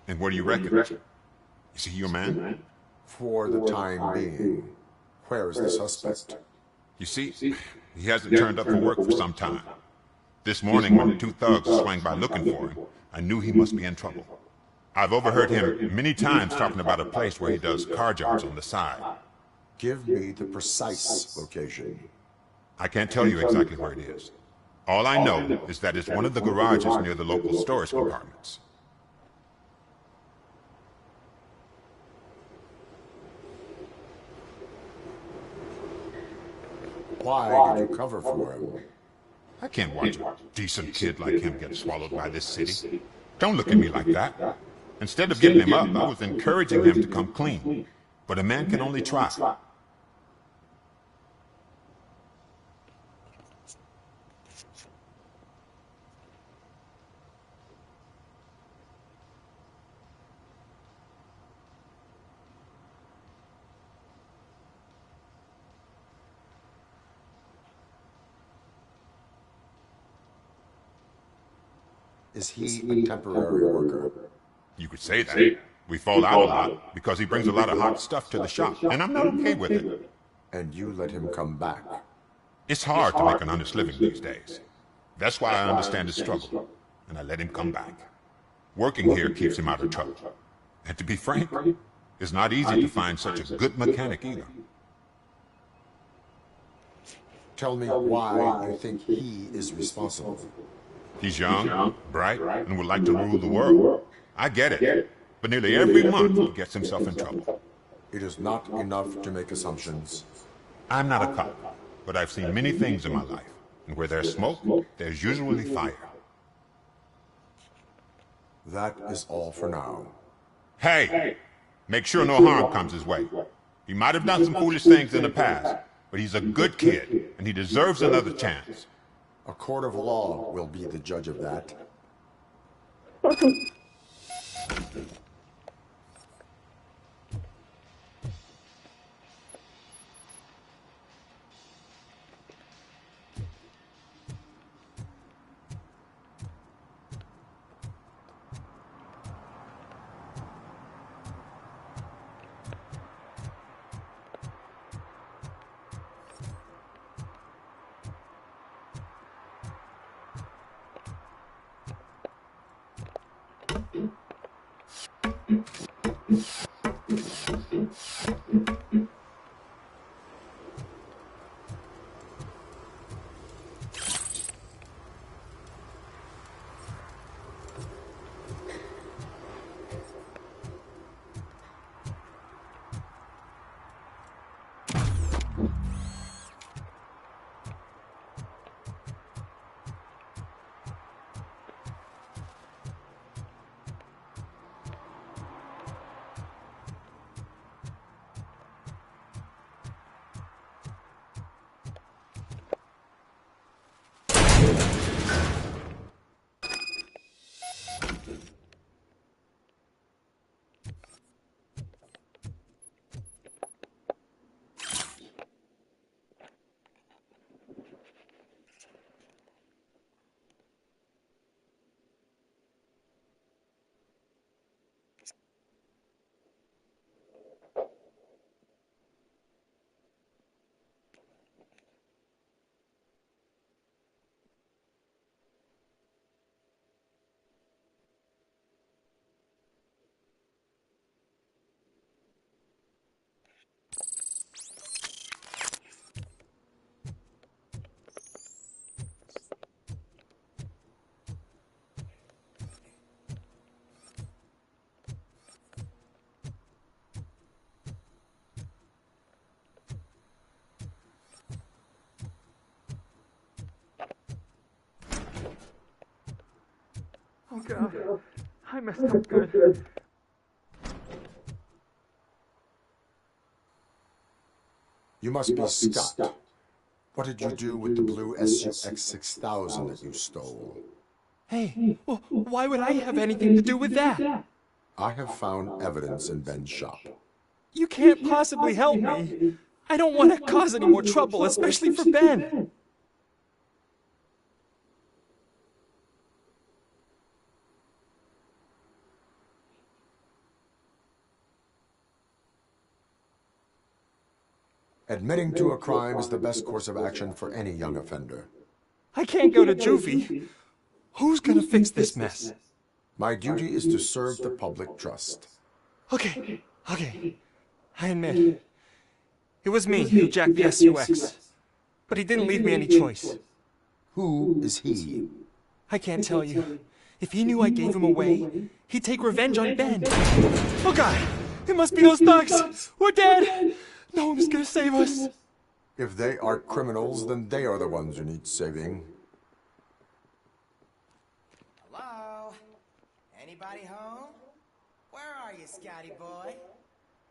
And what do you reckon? Is he your man? For the time being. Where is the suspect? You see, he hasn't turned up for work for some time. This morning, when the two thugs swang by looking for him, I knew he must be in trouble. I've overheard him many times talking about a place where he does car jobs on the side. Give me the precise location. I can't tell you exactly where it is. All I know is that it's one of the garages near the local storage compartments. Why did you cover for him? I can't watch a decent kid like him get swallowed by this city. Don't look at me like that. Instead of getting him up, I was encouraging him to come clean. But a man can only try. Is he a temporary worker? You could say that. We fall out a lot because he brings a lot of hot stuff to the shop, and I'm not okay with it. And you let him come back? It's hard to make an honest living these days. That's why I understand his struggle, and I let him come back. Working here keeps him out of trouble. And to be frank, it's not easy to find such a good mechanic either. Tell me why you think he is responsible. He's young, bright, and would like to rule the world. I get it. But nearly every month he gets himself in trouble. It is not enough to make assumptions. I'm not a cop, but I've seen many things in my life. And where there's smoke, there's usually fire. That is all for now. Hey! Make sure no harm comes his way. He might have done some foolish things in the past, but he's a good kid, and he deserves another chance. A court of law will be the judge of that. Oh God, I messed up good. You must be Scott. What did you do with the blue SUX 6000 that you stole? Hey, why would I have anything to do with that? I have found evidence in Ben's shop. You can't possibly help me. I don't want to cause any more trouble, especially for Ben. Admitting to a crime is the best course of action for any young offender. I can't go to juvie. Who's gonna fix this mess? My duty is to serve the public trust. Okay. I admit. It was me who jacked the SUX. But he didn't leave me any choice. Who is he? I can't tell you. If he knew I gave him away, he'd take revenge on Ben. Oh God! It must be those thugs! We're dead! No one's gonna save us. If they are criminals, then they are the ones who need saving. Hello? Anybody home? Where are you, Scotty boy?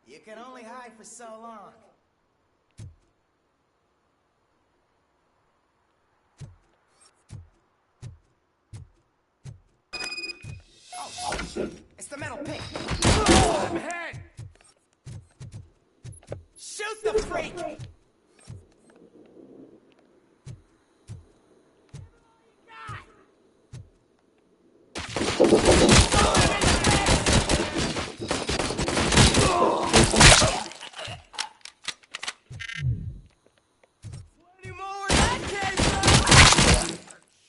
You can only hide for so long. Oh, it's the metal pig. Oh, head! Shoot the freak!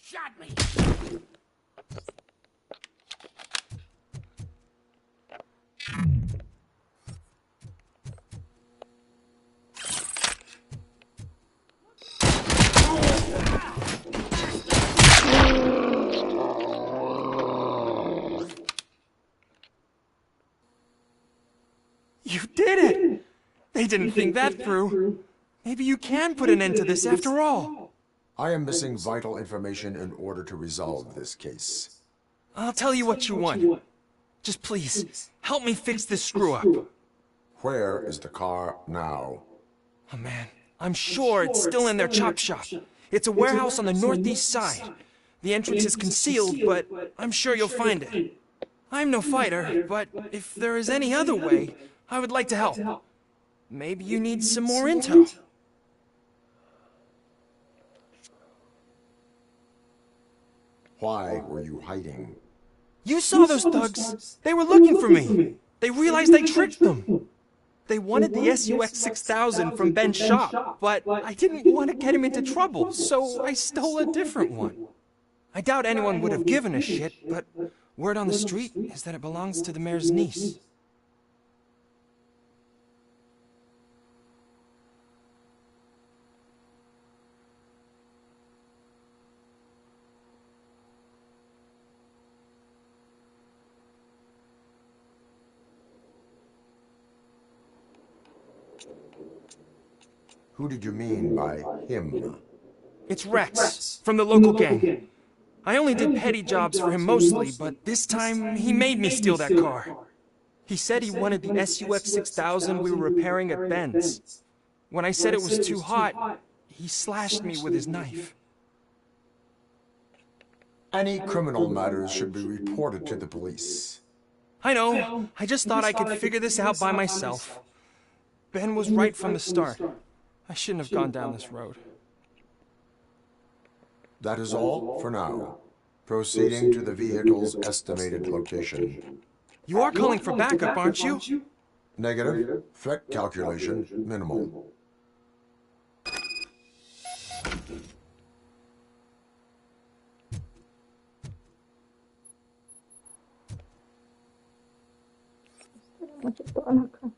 Shot me! You did it! They didn't think that through. Maybe you can put an end to this after all. I am missing vital information in order to resolve this case. I'll tell you what you want. Just please, help me fix this screw-up. Where is the car now? Oh man, I'm sure it's still in their chop shop. It's a warehouse on the northeast side. The entrance is concealed, but I'm sure you'll find it. I'm no fighter, but if there is any other way, I would like to help. Maybe you need some more intel. Why were you hiding? You saw those thugs. They were looking for me. They realized I tricked them. They wanted the SUX 6000 from Ben's shop, but I didn't want to get him into trouble, so I stole a different one. I doubt anyone would have given a shit, but word on the street is that it belongs to the mayor's niece. Who did you mean by him? It's Rex, from the local gang. I only did petty jobs for him mostly, but this time he made me steal that car. He said he wanted the SUX 6000 we were repairing at Ben's. When I said it was too hot, he slashed me with his knife. Any criminal matters should be reported to the police. I know. I just thought I could figure this out by myself. Ben was right from the start. I shouldn't have gone down this road. That is all for now. Proceeding to the vehicle's estimated location. You are calling for backup, aren't you? Negative. Threat calculation minimal. Macet doang kan.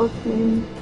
Okay.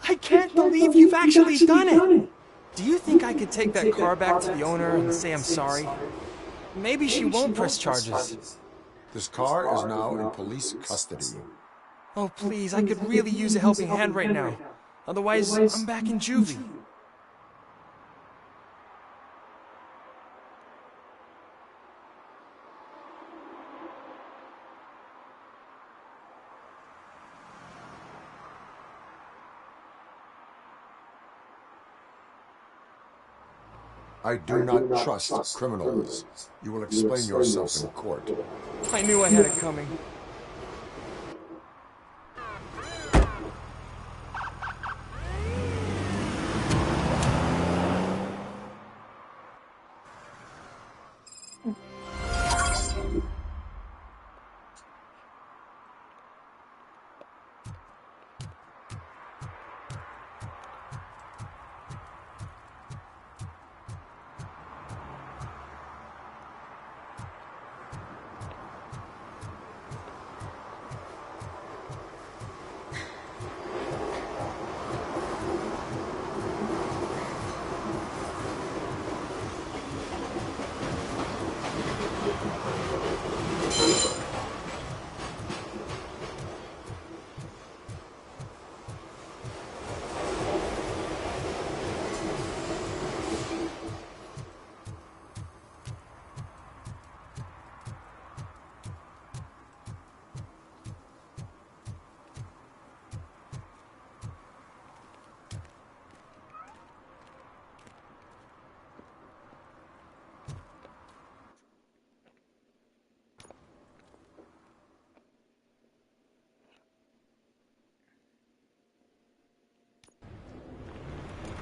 I can't believe you've actually done it! Do you think I could take that car back to the owner and say I'm sorry? Maybe she won't press charges. This car is now in police custody. Oh, please, I could really use a helping hand right now. Otherwise, I'm back in juvie. I do not trust criminals. You will explain yourself in court. I knew I had it coming.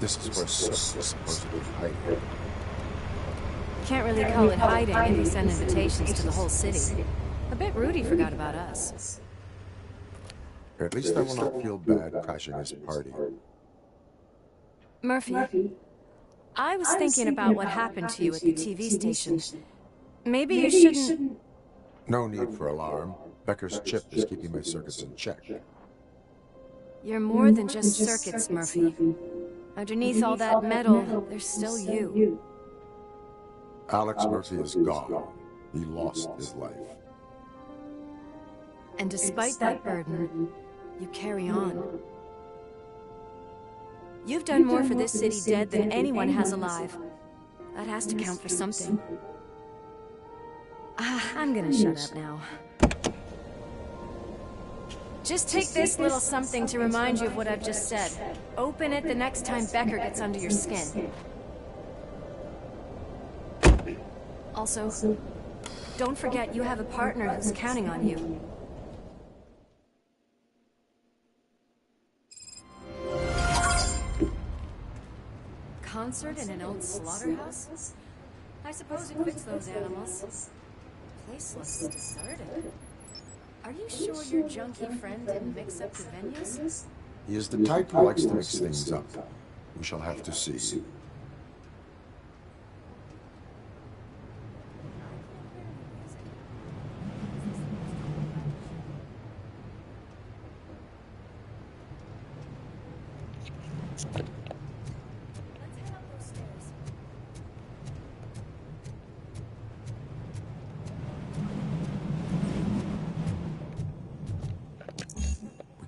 This is where Sook was supposed to be hiding. Can't really call it hiding if you send invitations to the whole city. A bit rude he forgot about us. At least I will not feel bad crashing his party. Murphy, I was thinking about what happened to you at the TV station. Maybe you shouldn't... No need for alarm. Becker's chip is keeping my circuits in check. You're more than just circuits, Murphy. Underneath all that metal, there's still you. Alex Murphy is gone. He lost his life. And despite that burden, you carry on. You've done more for this city dead than anyone has alive. That has to count for something. I'm gonna shut up now. Just take this little something to remind you of what I've just said. Open it the next time Becker gets under your skin. Also, don't forget you have a partner who's counting on you. Concert in an old slaughterhouse? I suppose it fits those animals. Place looks deserted. Are you sure your junkie friend didn't mix up the venues? He is the type who likes to mix things up. We shall have to see.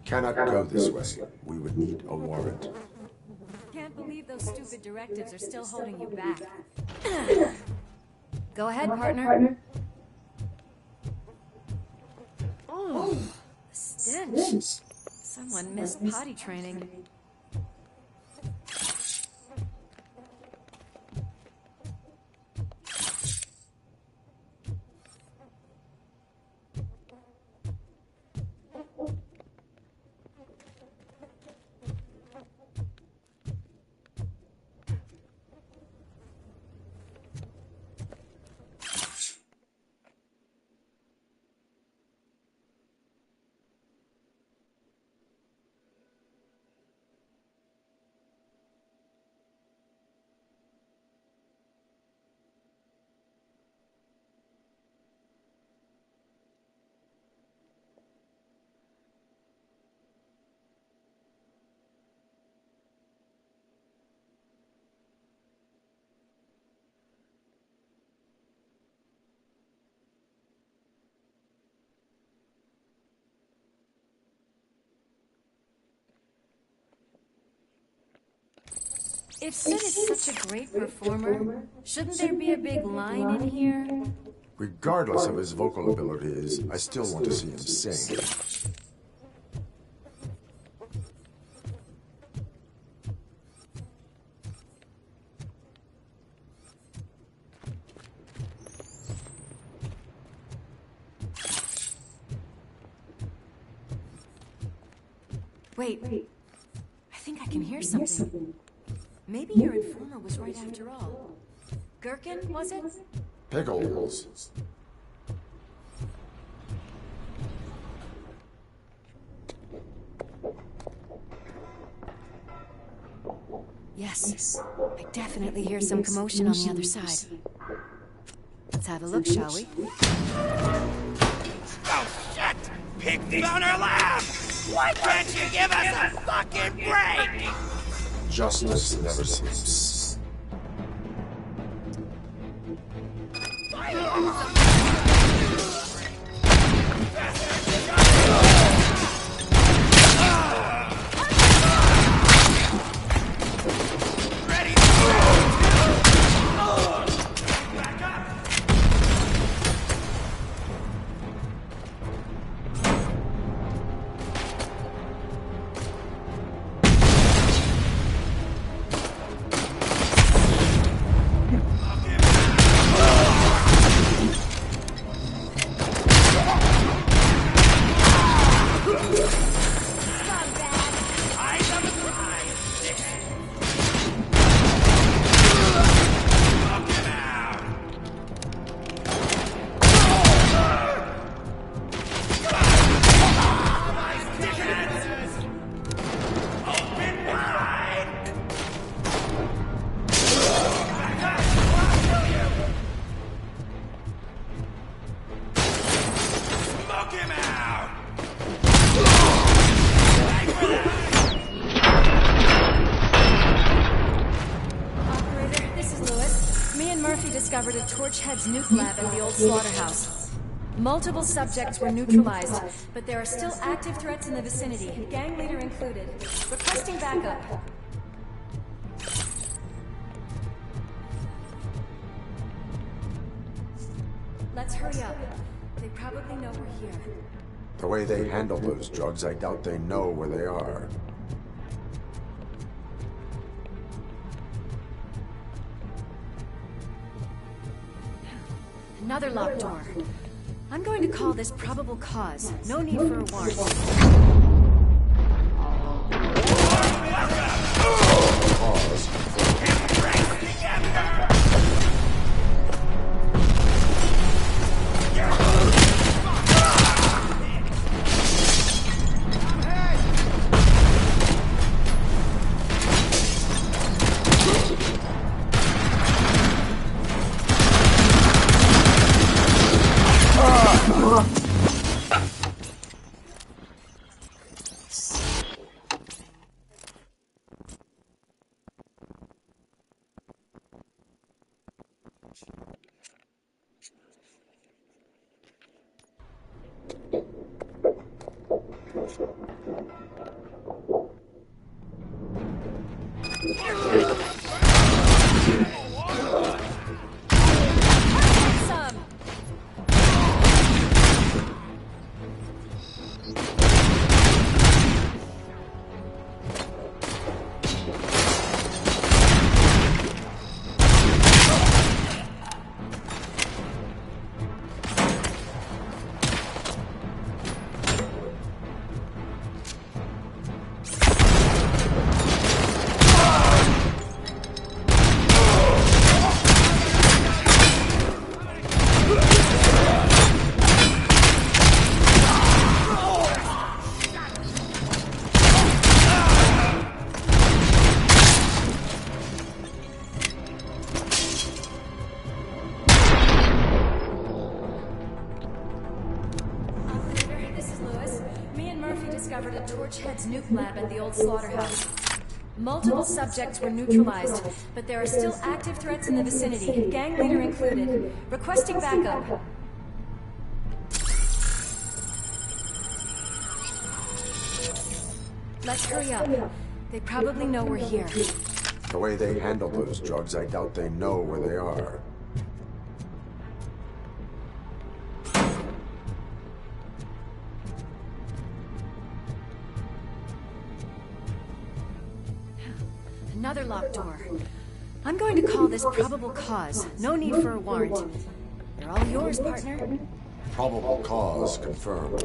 Cannot go this way. We would need a warrant. Can't believe those stupid directives are still holding you back. Go ahead, partner. Oh, the stench. Someone missed potty training. If Sid is such a great performer, shouldn't there be a big line in here? Regardless of his vocal abilities, I still want to see him sing. Wait, I think I can hear something. Maybe your informer was right after all. Gherkin, was it? Pickles. Yes, I definitely hear some commotion on the other side. Let's have a look, shall we? Oh, shit! Pigs on our lap! Why can't you give us a fucking break? Justice never sleeps. discovered a Torchhead's nuke lab at the old slaughterhouse. Multiple subjects were neutralized, but there are still active threats in the vicinity, gang leader included. Requesting backup. Let's hurry up. They probably know we're here. The way they handle those drugs, I doubt they know where they are. Another locked door. I'm going to call this probable cause. No need for a warrant. Torchhead's nuke lab at the old slaughterhouse. Multiple subjects were neutralized, but there are still active threats in the vicinity, gang leader included. Requesting backup. Let's hurry up. They probably know we're here. The way they handle those drugs, I doubt they know where they are. Another locked door. I'm going to call this probable cause. No need for a warrant. They're all yours, partner. Probable cause confirmed.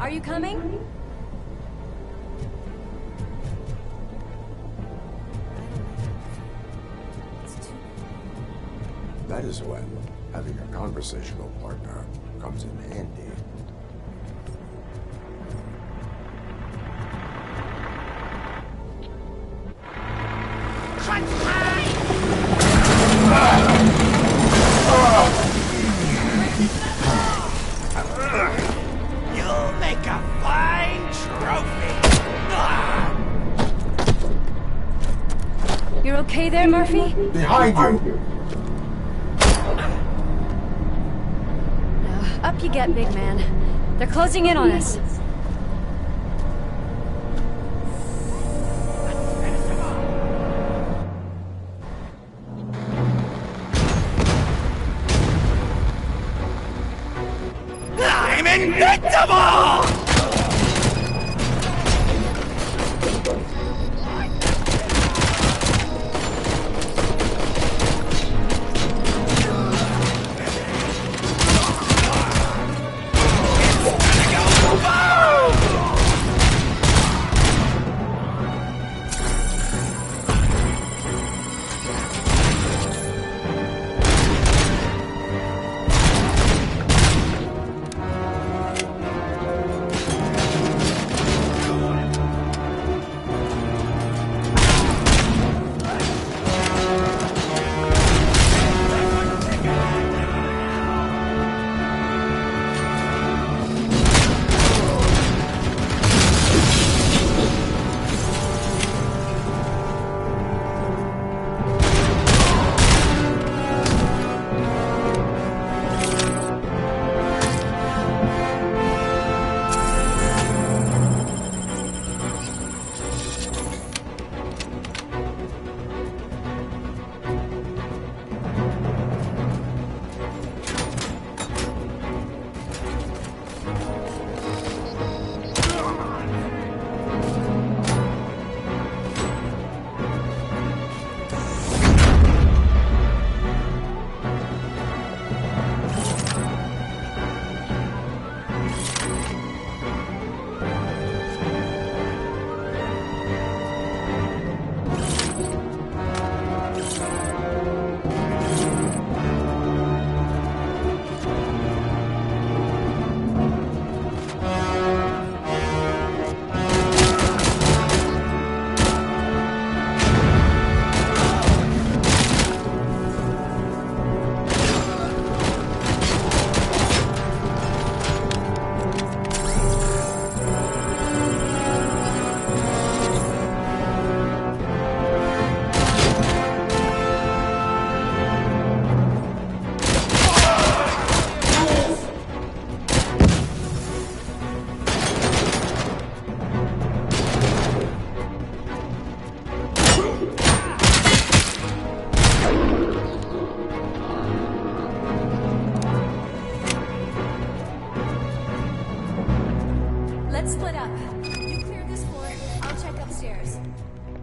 Are you coming? That is when having a conversational partner comes in handy. You'll make a fine trophy. You're okay there, Murphy? Behind you! Up you get, big man. They're closing in on us. I'm invincible!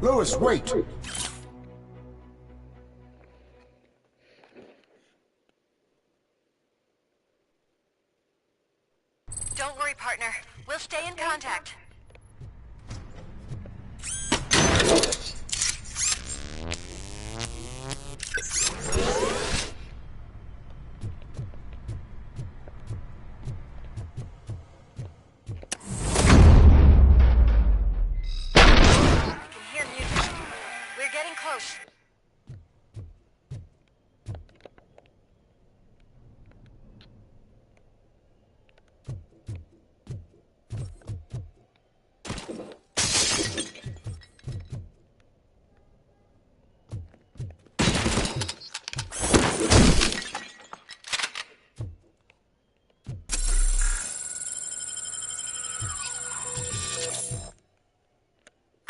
Louis, wait! Don't worry, partner. We'll stay in contact.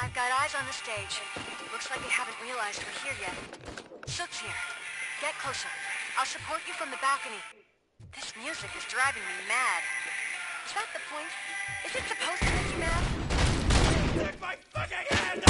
I've got eyes on the stage. Looks like they haven't realized we're here yet. Sook's here. Get closer. I'll support you from the balcony. This music is driving me mad. Is that the point? Is it supposed to make you mad? Take my fucking hand!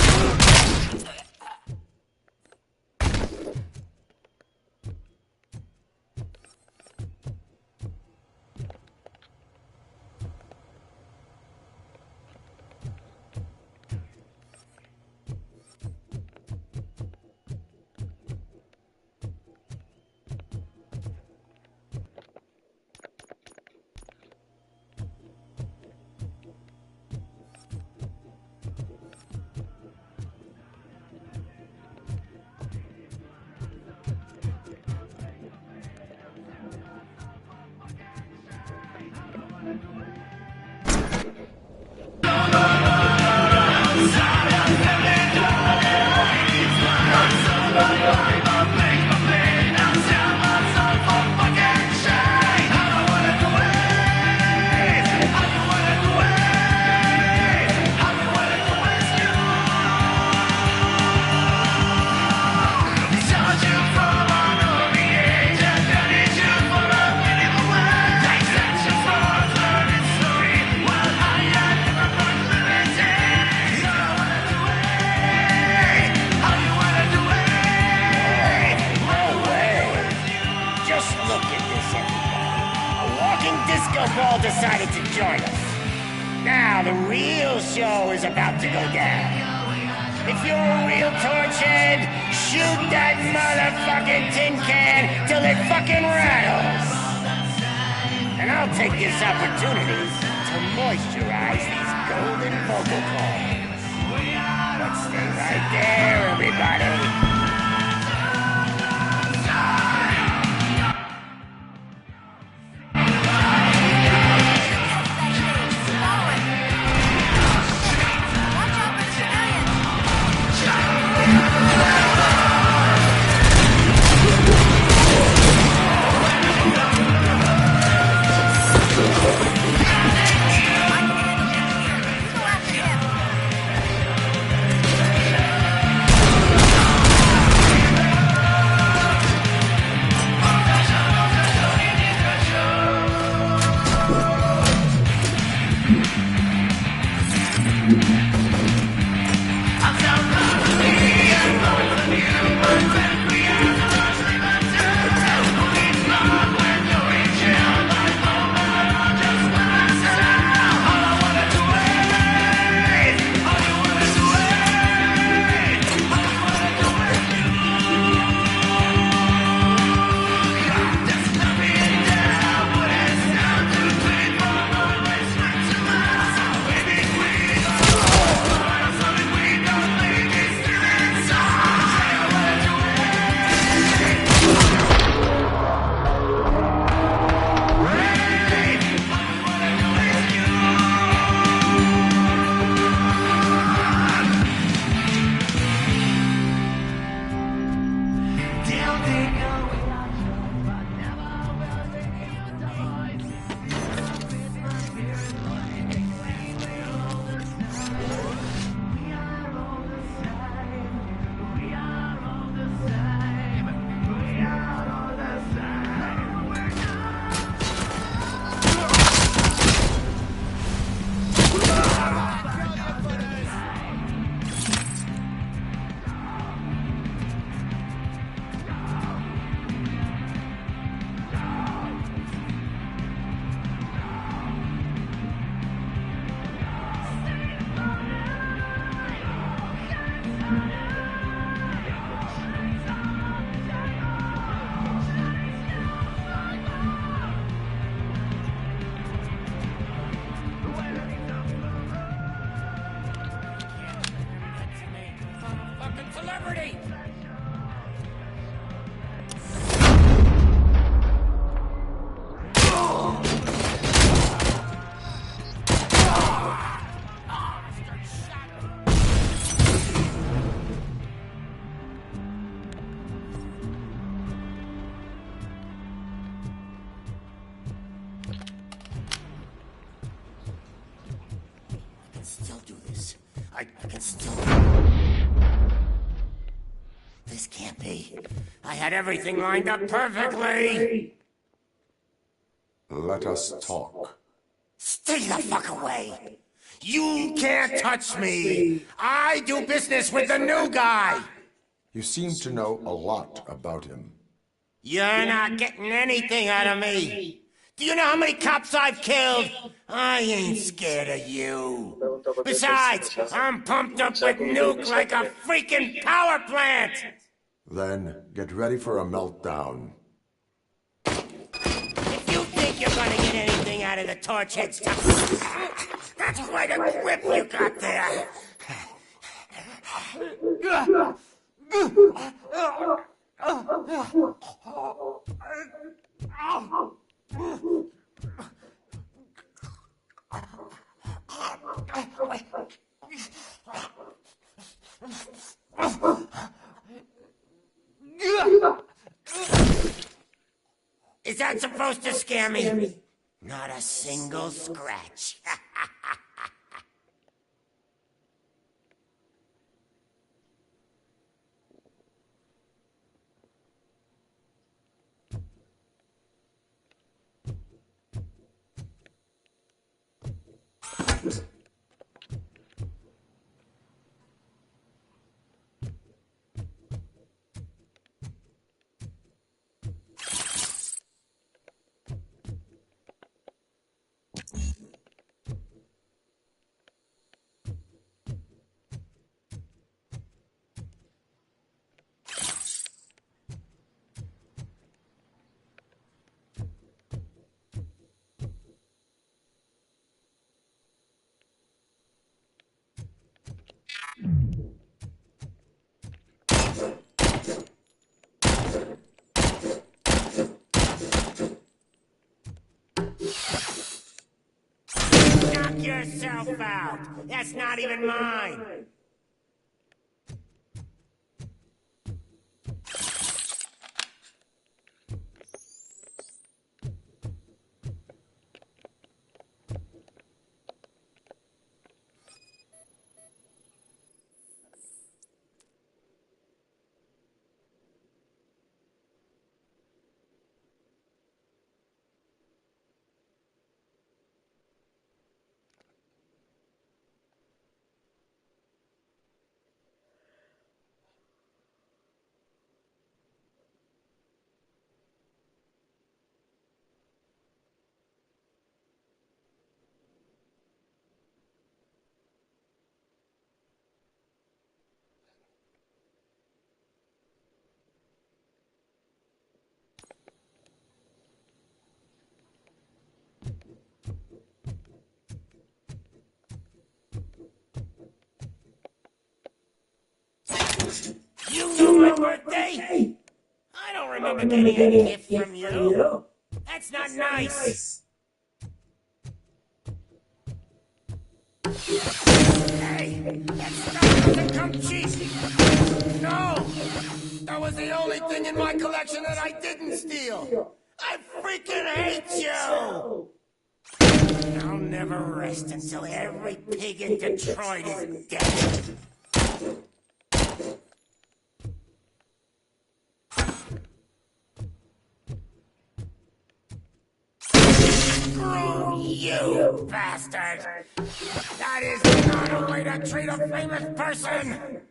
decided to join us. Now the real show is about to go down. If you're a real torchhead, shoot that motherfucking tin can till it fucking rattles. And I'll take this opportunity to moisturize these golden vocal cords. But stay right there, everybody. I can still... This can't be. I had everything lined up perfectly! Let us talk. Stay the fuck away! You can't touch me! I do business with the new guy! You seem to know a lot about him. You're not getting anything out of me! Do you know how many cops I've killed? I ain't scared of you. Besides, I'm pumped up with nuke like a freaking power plant! Then, get ready for a meltdown. If you think you're gonna get anything out of the Torchhead stuff, that's quite a grip you got there. Is that supposed to scare me? Not a single scratch. knock yourself out. That's not even mine. You know my birthday? I don't remember getting a gift from you. That's not nice. Hey, that stuff doesn't come cheap. No, that was the only thing in my collection that I didn't steal. I freaking hate you. I'll never rest until every pig in Detroit is dead. Screw you, bastard! That is not a way to treat a famous person!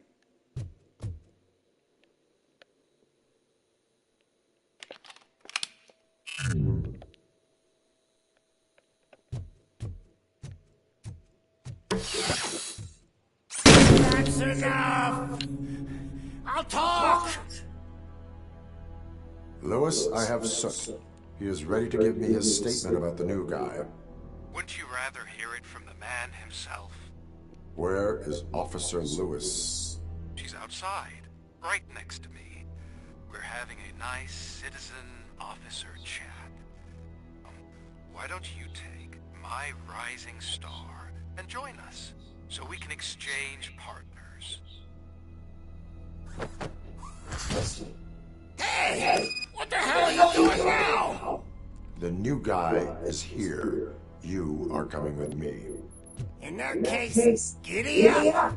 That's enough! I'll talk! Lewis, I have Soot. He is ready to give me his statement about the new guy. Wouldn't you rather hear it from the man himself? Where is Officer Lewis? She's outside, right next to me. We're having a nice citizen-officer chat. Why don't you take my rising star and join us, so we can exchange partners? Hey! What the hell are you doing now? The new guy is here. You are coming with me. In that case, giddy up!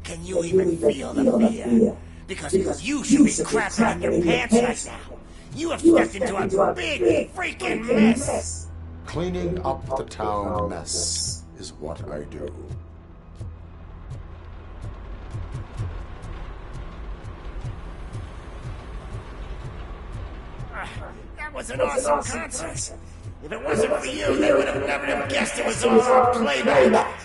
Can you even feel the fear? Because you should be crapping in your pants right now. You have stepped into a big freaking mess. Cleaning up the town mess is what I do. That was an awesome concert. If it wasn't for you, they would have never have guessed it was all on playback.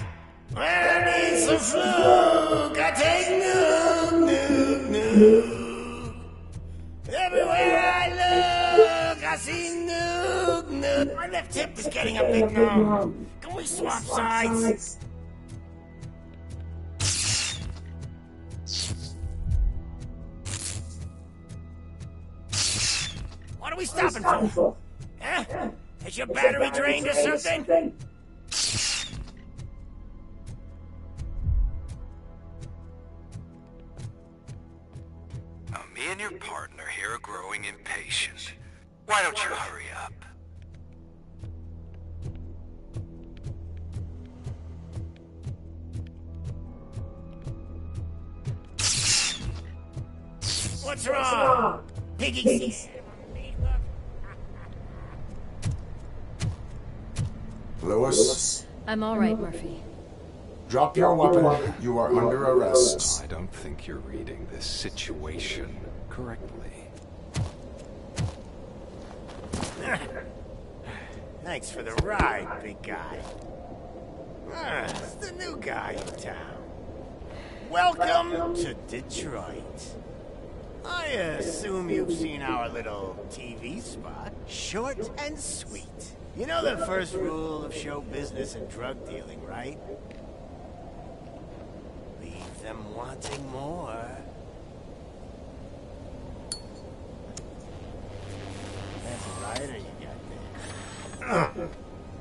I need some fluke. I take nuke. Everywhere I look, I see nuke. My left hip is getting a bit numb. Can we swap sides? What are we stopping for? Huh? Is your battery drained or something? Now, me and your partner here are growing impatient. Why don't you hurry up? What's wrong? Piggy. Lewis? I'm all right, Murphy. Drop your weapon. You are under arrest. I don't think you're reading this situation correctly. Thanks for the ride, big guy. It's the new guy in town. Welcome to Detroit. I assume you've seen our little TV spot. Short and sweet. You know the first rule of show business and drug dealing, right? Leave them wanting more.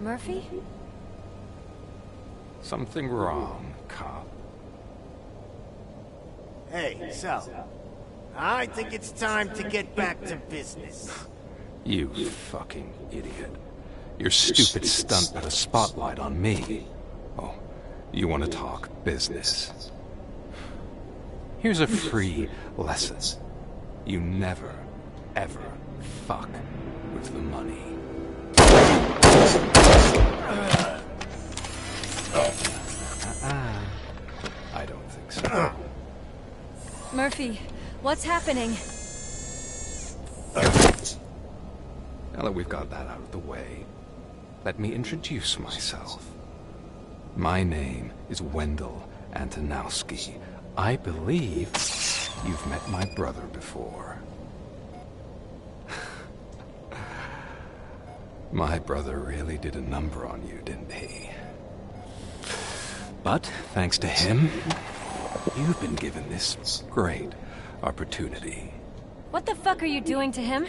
Murphy? Something wrong, cop. Hey, so, I think it's time to get back to business. You fucking idiot. Your stupid stunt put a spotlight on me. Oh, you want to talk business? Here's a free lesson. You never, ever fuck with the money. I don't think so. Murphy, what's happening? Now that we've got that out of the way, let me introduce myself. My name is Wendell Antonowski. I believe you've met my brother before. My brother really did a number on you, didn't he? But thanks to him, you've been given this great opportunity. What the fuck are you doing to him?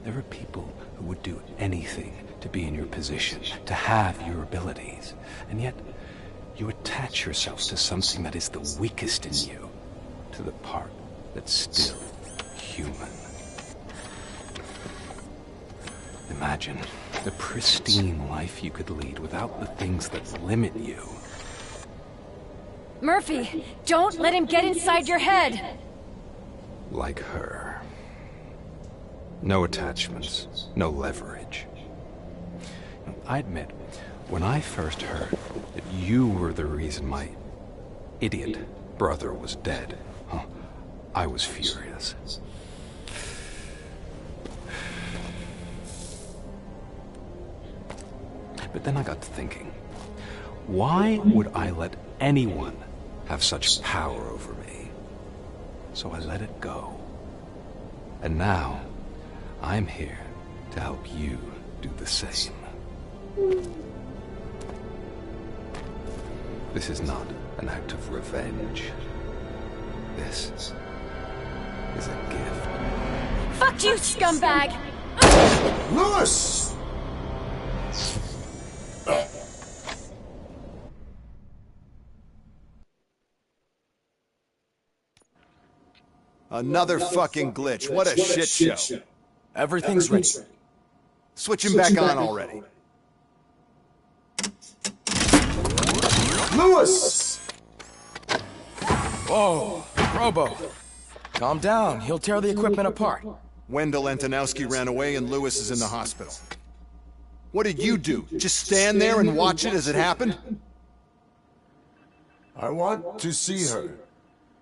There are people who would do anything to be in your position, to have your abilities, and yet you attach yourself to something that is the weakest in you, to the part that's still human. Imagine the pristine life you could lead without the things that limit you. Murphy, don't let him get inside your head! Like her. No attachments, no leverage. I admit, when I first heard that you were the reason my idiot brother was dead, I was furious. But then I got to thinking, why would I let anyone have such power over me? So I let it go. And now, I'm here to help you do the same. This is not an act of revenge. This is a gift. Fuck you, scumbag! Lewis! Another fucking glitch. What a shit show. Everything's ready. Switch him back on already. Lewis! Whoa, Robo. Calm down. He'll tear the equipment apart. Wendell Antonowski ran away and Lewis is in the hospital. What did you do? Just stand there and watch it as it happened? I want to see her.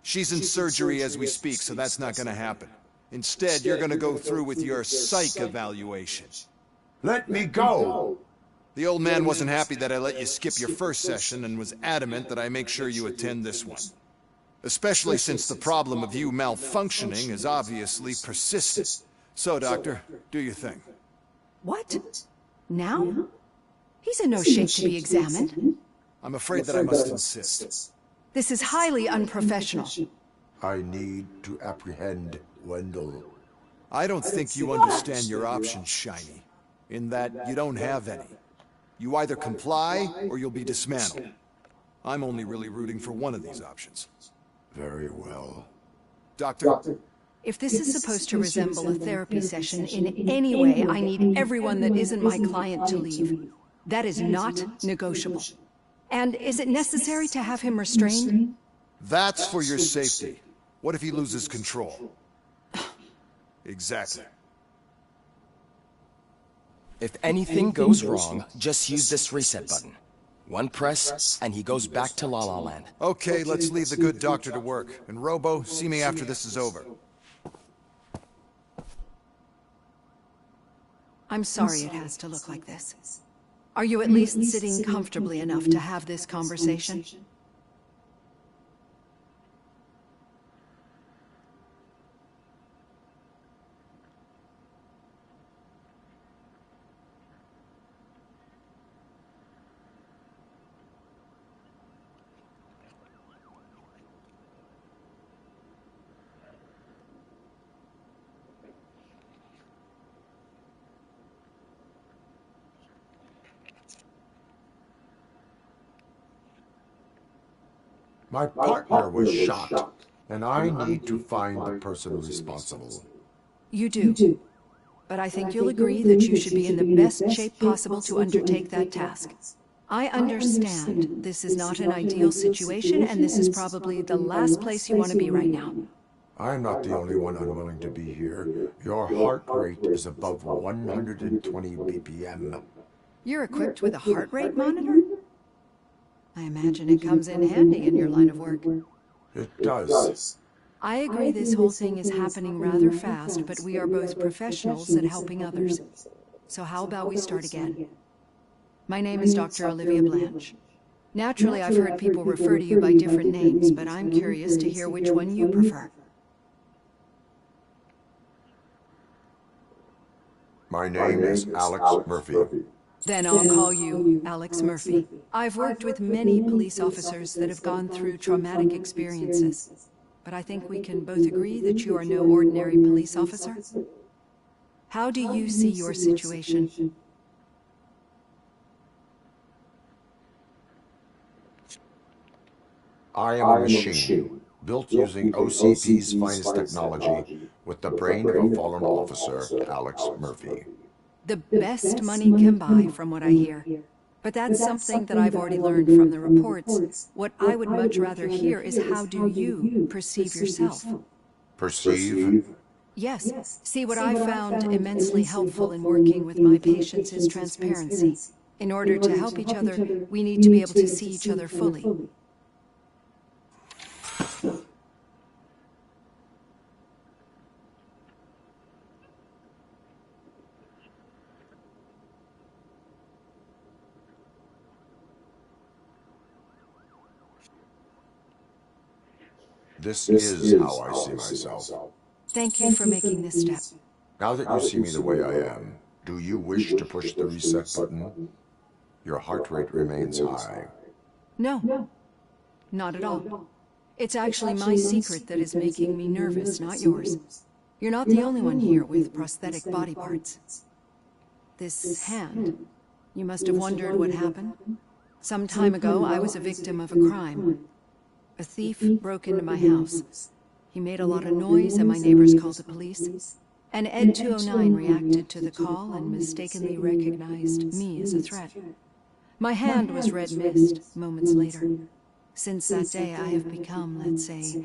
She's in surgery as we speak, so that's not gonna happen. Instead, you're gonna go through with your psych evaluation. Let me go! The old man wasn't happy that I let you skip your first session and was adamant that I make sure you attend this one. Especially since the problem of you malfunctioning is obviously persistent. So, Doctor, do your thing. What? Now? He's in no shape to be examined. I'm afraid that I must insist. This is highly unprofessional. I need to apprehend Wendell. I don't think you understand your options, Shiny. In that you don't have any. You either comply, or you'll be dismantled. I'm only really rooting for one of these options. Very well. Doctor? If this is supposed to resemble a therapy session in any way, I need everyone that isn't my client to leave. That is not negotiable. And is it necessary to have him restrained? That's for your safety. What if he loses control? Exactly. If anything goes wrong, just use this reset button. One press, and he goes back to La La Land. Okay, let's leave the good doctor to work. And Robo, see me after this is over. I'm sorry it has to look like this. Are you at least sitting comfortably enough to have this conversation? My partner was shot, and I need to find the person responsible. You do. But I think you'll agree that you should be in the best shape possible to undertake that task. I understand this is not an ideal situation, and this is probably the last place you want to be right now. I'm not the only one unwilling to be here. Your heart rate is above 120 BPM. You're equipped with a heart rate monitor? I imagine it comes in handy in your line of work. It does. I agree this whole thing is happening rather fast, but we are both professionals at helping others. So how about we start again? My name is Dr. Olivia Blanche. Naturally, I've heard people refer to you by different names, but I'm curious to hear which one you prefer. My name is Alex Murphy. Then I'll call you Alex Murphy. I've worked with many police officers that have gone through traumatic experiences, but I think we can both agree that you are no ordinary police officer. How do you see your situation? I am a machine, built using OCP's finest technology, with the brain of a fallen officer, Alex Murphy. The best money can buy, from what I hear. But that's something that I've already learned from the reports. What I would much rather hear is how do you perceive yourself? Perceive? Yes. See, what I found immensely helpful in working with my patients is transparency. In order to help each other, we need to be able to see each other fully. This is how I see myself. Thank you for making this step. Now that you see me the way I am, do you wish to push the reset button? Your heart rate remains high. No, not at all. It's actually my secret that is making me nervous, not yours. You're not the only one here with prosthetic body parts. This hand, you must have wondered what happened. Some time ago, I was a victim of a crime. A thief broke into my house. He made a lot of noise and my neighbors called the police. And Ed 209 reacted to the call and mistakenly recognized me as a threat. My hand was red mist moments later. Since that day, I have become, let's say,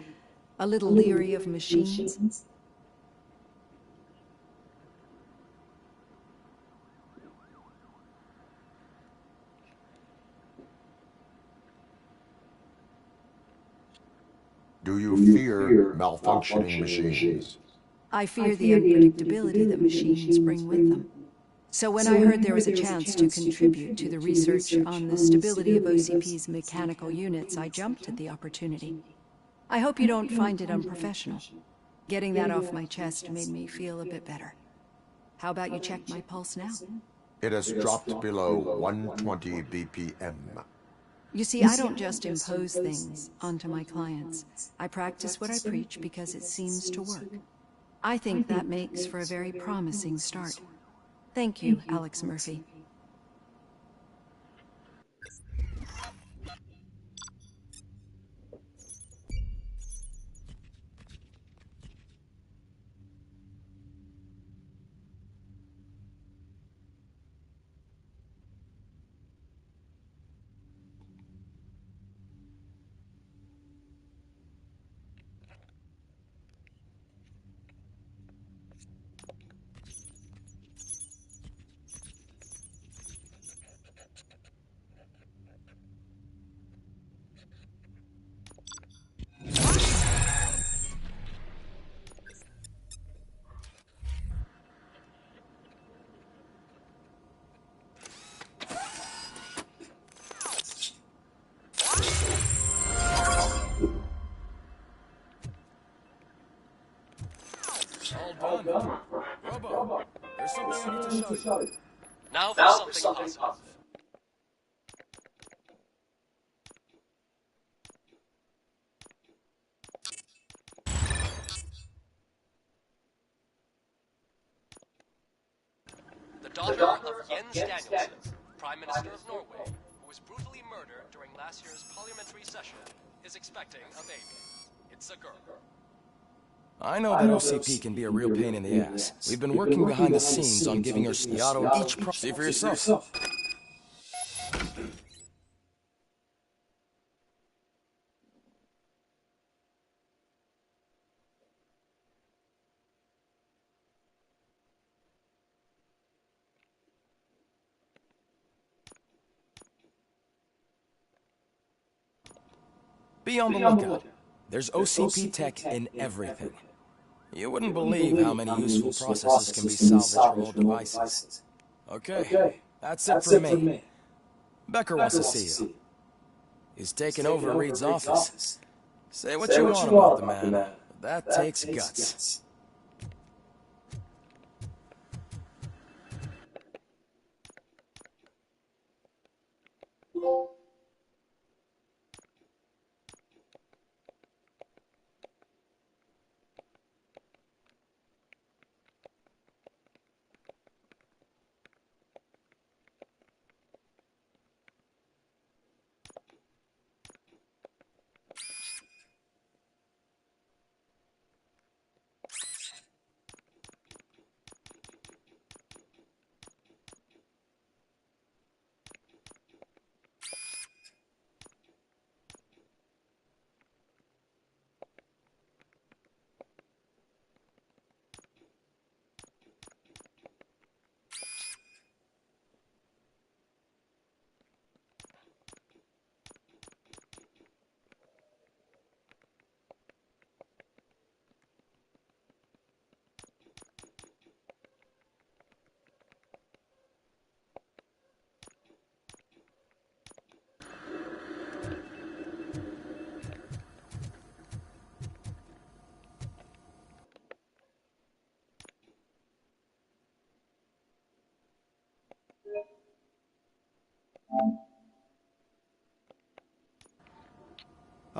a little leery of machines. Do you fear malfunctioning machines? I fear the unpredictability that machines bring with them. So when I heard there was a chance to contribute to the research on the stability of OCP's mechanical units, I jumped at the opportunity. I hope you don't find it unprofessional. Getting that off my chest made me feel a bit better. How about you check my pulse now? It has dropped below 120 BPM. You see, I don't just impose things onto my clients. I practice what I preach because it seems to work. I think that makes for a very promising start. Thank you, Alex Murphy. All done. Robo, there's something I need to show you. Now for something positive. The daughter of Jens Danielsen, Prime Minister of Norway, was brutally murdered during last year's parliamentary session, is expecting a baby. It's a girl. I know that OCP can be a real pain in the ass. We've been working behind the scenes on giving her Stiato each See for yourself. Be on the lookout. There's OCP tech in everything. You wouldn't believe how many useful processes can be salvaged from old devices. Okay, that's it for me. Becker wants to see you. He's taken over Reed's office. Say what you want about the man, but that takes guts.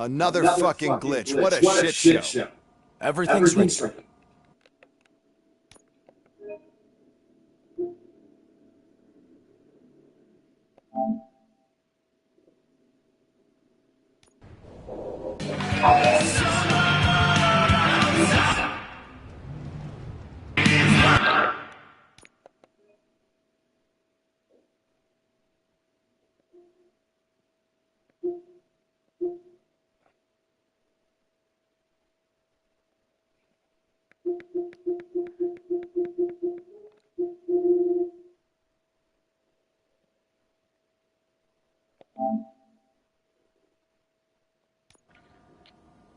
Another fucking glitch. What a shit show. Everything's ready.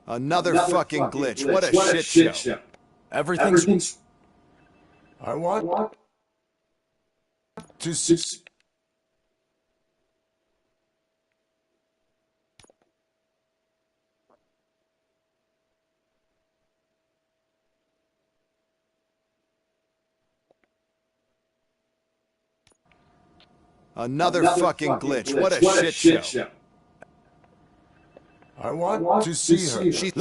Another fucking glitch. What a shit show. Everything's... I want to see... Another fucking glitch. What a shit show. I want to see her. She's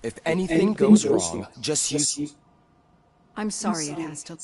If anything goes wrong, just use... I'm sorry it has to...